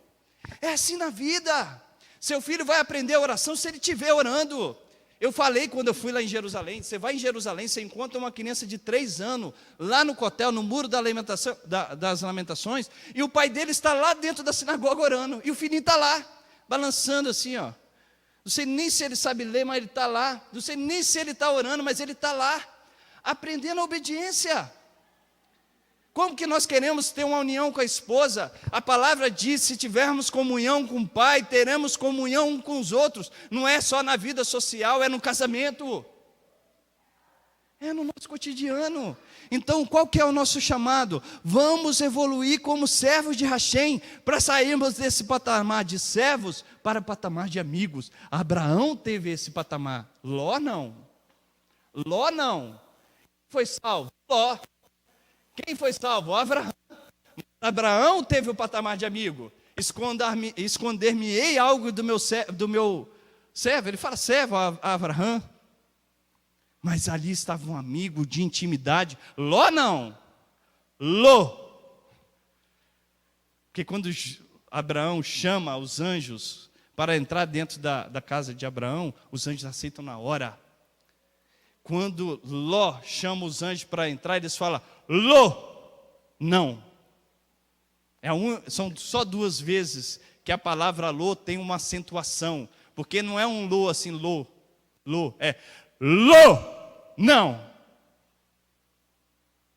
É assim na vida. Seu filho vai aprender a oração se ele estiver orando. Eu falei quando eu fui lá em Jerusalém, você vai em Jerusalém, você encontra uma criança de 3 anos, lá no cotel, no muro das lamentações, e o pai dele está lá dentro da sinagoga orando, e o filhinho está lá, balançando assim, ó. Não sei nem se ele sabe ler, mas ele está lá. Não sei nem se ele está orando, mas ele está lá, aprendendo a obediência. Como que nós queremos ter uma união com a esposa? A palavra diz, se tivermos comunhão com o pai, teremos comunhão com os outros. Não é só na vida social, é no casamento. É no nosso cotidiano. Então, qual que é o nosso chamado? Vamos evoluir como servos de Hashem, para sairmos desse patamar de servos para o patamar de amigos. Abraão teve esse patamar. Ló não. Ló não. Foi salvo? Ló. Quem foi salvo? Abraão. Abraão teve o patamar de amigo. Esconder-me-ei algo do meu servo. Ele fala servo a Abraão. Mas ali estava um amigo de intimidade. Ló não. Ló. Porque quando Abraão chama os anjos para entrar dentro da casa de Abraão, os anjos aceitam na hora. Quando Ló chama os anjos para entrar, eles falam, Ló, não. São só 2 vezes que a palavra Ló tem uma acentuação, porque não é um Ló assim, Ló, é Ló, não.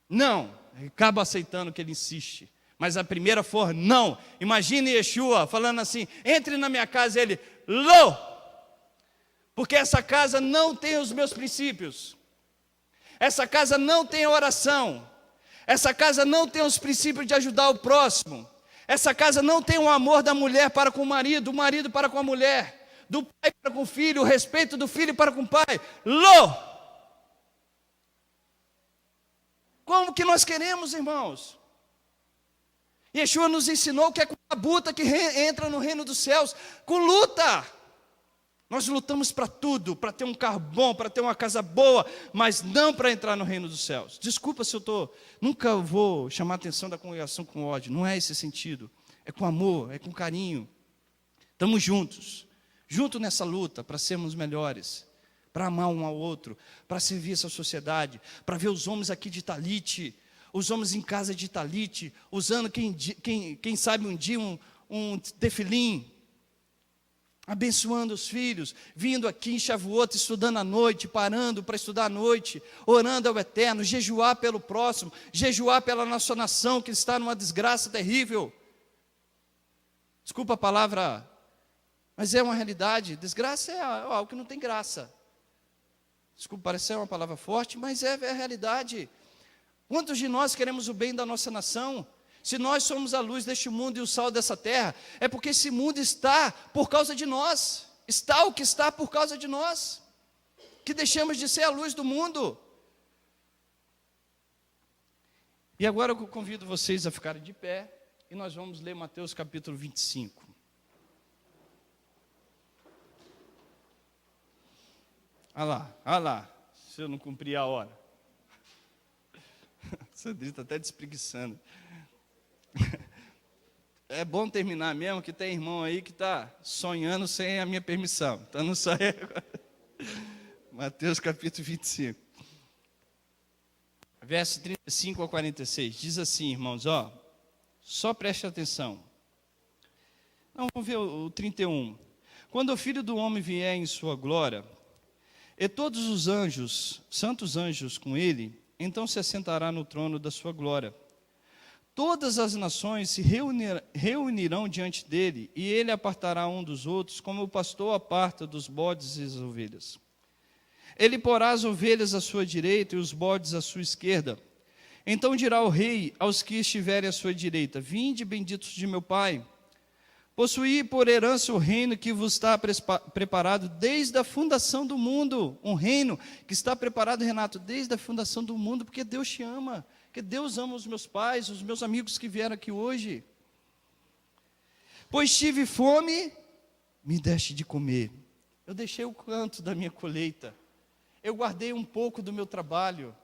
Não, acaba aceitando que ele insiste. Mas a primeira for não. Imagine Yeshua falando assim, entre na minha casa, ele, Ló. Porque essa casa não tem os meus princípios. Essa casa não tem oração. Essa casa não tem os princípios de ajudar o próximo. Essa casa não tem o amor da mulher para com o marido para com a mulher, do pai para com o filho, o respeito do filho para com o pai. Ló! Como que nós queremos, irmãos? Yeshua nos ensinou que é com a buta que entra no reino dos céus, com luta. Nós lutamos para tudo, para ter um carro bom, para ter uma casa boa, mas não para entrar no reino dos céus. Desculpa se eu nunca vou chamar a atenção da congregação com ódio, não é esse sentido. É com amor, é com carinho. Estamos juntos nessa luta para sermos melhores, para amar um ao outro, para servir essa sociedade, para ver os homens aqui de talite, os homens em casa de talite, usando quem sabe um dia um tefilim, abençoando os filhos, vindo aqui em Shavuot, estudando à noite, parando para estudar à noite, orando ao Eterno, jejuar pelo próximo, jejuar pela nossa nação que está numa desgraça terrível. Desculpa a palavra, mas é uma realidade. Desgraça é algo que não tem graça. Desculpa, parece ser uma palavra forte, mas é a realidade. Quantos de nós queremos o bem da nossa nação? Se nós somos a luz deste mundo e o sal dessa terra, é porque esse mundo está por causa de nós. Está o que está por causa de nós, que deixamos de ser a luz do mundo. E agora eu convido vocês a ficarem de pé, e nós vamos ler Mateus capítulo 25. olha lá, se eu não cumprir a hora. Sandrita está até despreguiçando. É bom terminar mesmo, que tem irmão aí que está sonhando sem a minha permissão. Então não sai agora. Mateus capítulo 25. Verso 35 a 46. Diz assim, irmãos, só preste atenção. Não, vamos ver o 31. Quando o Filho do Homem vier em sua glória, e todos os anjos, santos anjos com ele, então se assentará no trono da sua glória. Todas as nações se reunirão diante dele, e ele apartará um dos outros, como o pastor aparta dos bodes e as ovelhas. Ele porá as ovelhas à sua direita e os bodes à sua esquerda. Então dirá o rei aos que estiverem à sua direita: vinde, benditos de meu Pai, possuí por herança o reino que vos está preparado desde a fundação do mundo. Um reino que está preparado, Renato, desde a fundação do mundo, porque Deus te ama, porque Deus ama os meus pais, os meus amigos que vieram aqui hoje. Pois tive fome, me deste de comer. Eu deixei o canto da minha colheita. Eu guardei um pouco do meu trabalho.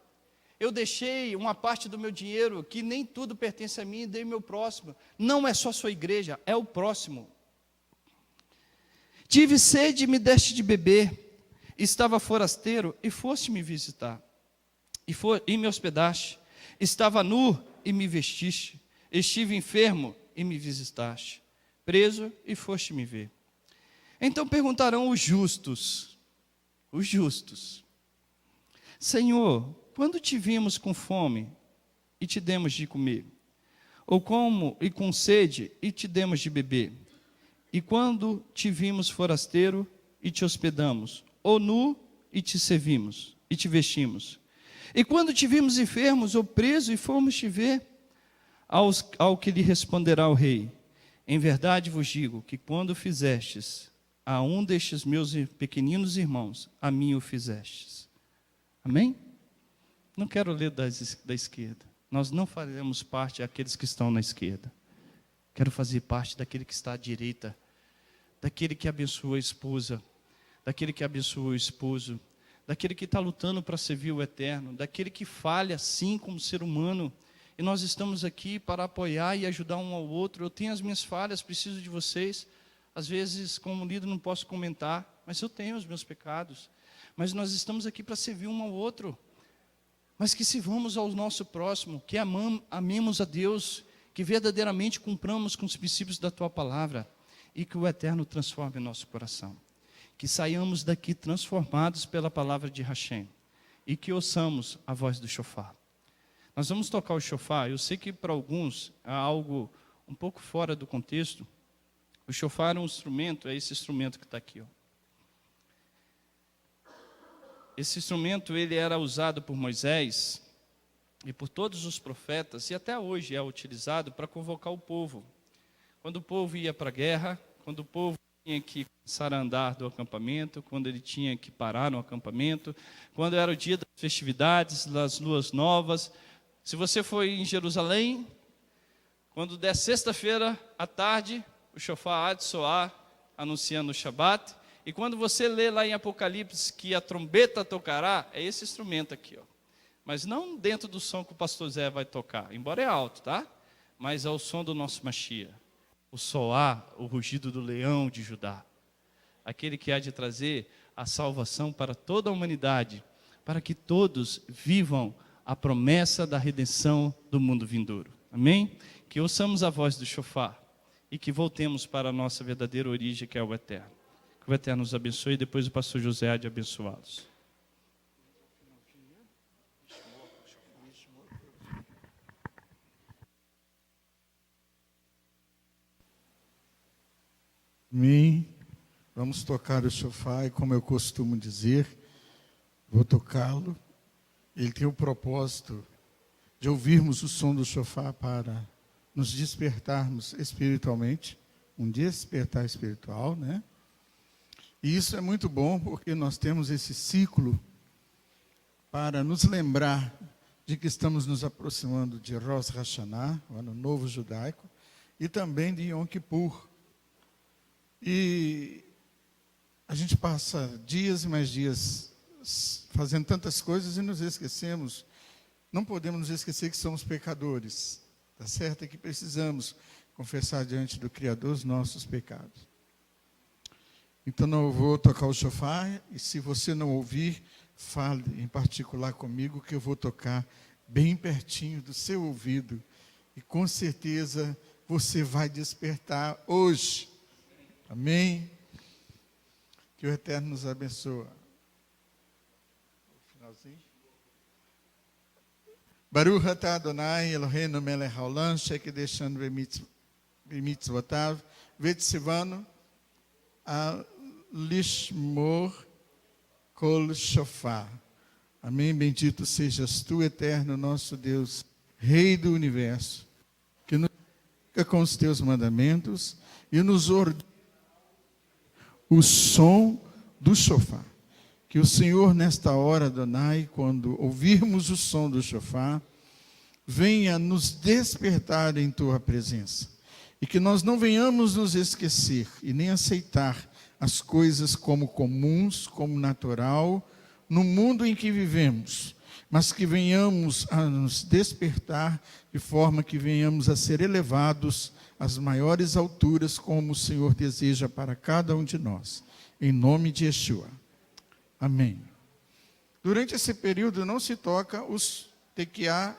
Eu deixei uma parte do meu dinheiro, que nem tudo pertence a mim, e dei ao meu próximo. Não é só a sua igreja, é o próximo. Tive sede e me deste de beber. Estava forasteiro e foste me visitar. E me hospedaste. Estava nu e me vestiste. Estive enfermo e me visitaste. Preso e foste me ver. Então perguntarão os justos: Senhor, quando te vimos com fome e te demos de comer? Ou como e com sede e te demos de beber? E quando te vimos forasteiro e te hospedamos? Ou nu e te servimos e te vestimos? E quando te vimos enfermos ou preso e fomos te ver? Ao que lhe responderá o rei: em verdade vos digo que quando fizestes a um destes meus pequeninos irmãos, a mim o fizestes. Amém? Não quero ler da esquerda. Nós não faremos parte daqueles que estão na esquerda. Quero fazer parte daquele que está à direita, daquele que abençoa a esposa, daquele que abençoa o esposo, daquele que está lutando para servir o eterno, daquele que falha sim como ser humano. E nós estamos aqui para apoiar e ajudar um ao outro. Eu tenho as minhas falhas, preciso de vocês. Às vezes, como líder, não posso comentar, mas eu tenho os meus pecados. Mas nós estamos aqui para servir um ao outro. Mas que sirvamos ao nosso próximo, que amemos a Deus, que verdadeiramente cumpramos com os princípios da Tua palavra e que o Eterno transforme nosso coração. Que saiamos daqui transformados pela palavra de Hashem e que ouçamos a voz do shofar. Nós vamos tocar o shofar. Eu sei que para alguns é algo um pouco fora do contexto. O shofar é um instrumento, é esse instrumento que está aqui, Esse instrumento ele era usado por Moisés e por todos os profetas, e até hoje é utilizado para convocar o povo. Quando o povo ia para a guerra, quando o povo tinha que começar a andar do acampamento, quando ele tinha que parar no acampamento, quando era o dia das festividades, das luas novas. Se você foi em Jerusalém, quando der sexta-feira à tarde, o shofar há de soar, anunciando o Shabat. E quando você lê lá em Apocalipse que a trombeta tocará, é esse instrumento aqui, Mas não dentro do som que o pastor Zé vai tocar, embora é alto, tá? Mas é o som do nosso Mashiach. O soar, o rugido do leão de Judá. Aquele que há de trazer a salvação para toda a humanidade, para que todos vivam a promessa da redenção do mundo vindouro. Amém? Que ouçamos a voz do shofar e que voltemos para a nossa verdadeira origem, que é o Eterno. Que o Eterno nos abençoe e depois o pastor José há de abençoá-los. Amém. Vamos tocar o shofar, e como eu costumo dizer, vou tocá-lo. Ele tem o propósito de ouvirmos o som do shofar para nos despertarmos espiritualmente, um despertar espiritual, né? E isso é muito bom, porque nós temos esse ciclo para nos lembrar de que estamos nos aproximando de Rosh Hashanah, o Ano Novo Judaico, e também de Yom Kippur. E a gente passa dias e mais dias fazendo tantas coisas e nos esquecemos. Não podemos nos esquecer que somos pecadores. Tá certo? É que precisamos confessar diante do Criador os nossos pecados. Então, eu vou tocar o shofar, e se você não ouvir, fale em particular comigo, que eu vou tocar bem pertinho do seu ouvido. E com certeza você vai despertar hoje. Amém? Que o Eterno nos abençoe. Finalzinho. Baruch atah Adonai Eloheinu melech haolam shekideshanu b'mitzvotav v'tzivanu a lishmor kol shofar. Amém? Bendito sejas tu, Eterno, nosso Deus, Rei do Universo, que nos fica com os teus mandamentos e nos ordena o som do shofar. Que o Senhor, nesta hora, Adonai, quando ouvirmos o som do shofar, venha nos despertar em tua presença. E que nós não venhamos nos esquecer e nem aceitar as coisas como comuns, como natural, no mundo em que vivemos, mas que venhamos a nos despertar de forma que venhamos a ser elevados às maiores alturas, como o Senhor deseja para cada um de nós. Em nome de Yeshua. Amém. Durante esse período não se toca os tequiá,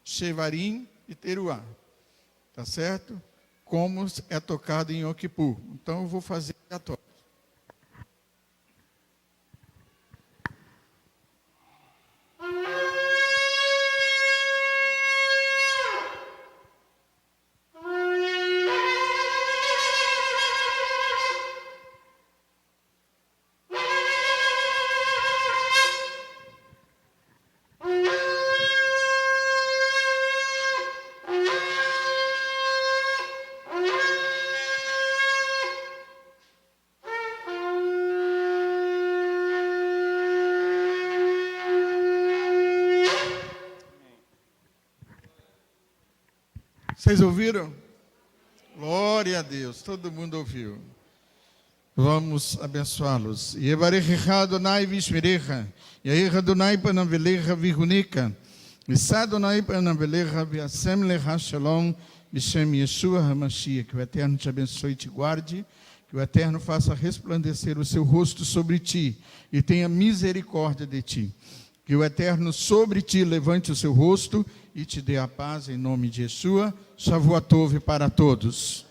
shevarim e teruá. Tá certo? Como é tocado em Yom Kippur. Então eu vou fazer a toca. Vocês ouviram? Glória a Deus, todo mundo ouviu. Vamos abençoá-los. Yevarechecha Adonai vishmerecha, Yair Adonai panavelecha vihunika, Yisa Adonai panavelecha viasem lecha shalom, Bishem Yeshua HaMashiach. Que o Eterno te abençoe e te guarde, que o Eterno faça resplandecer o seu rosto sobre ti e tenha misericórdia de ti. Que o Eterno sobre ti levante o seu rosto e te dê a paz em nome de Yeshua. Shavuot Tov para todos.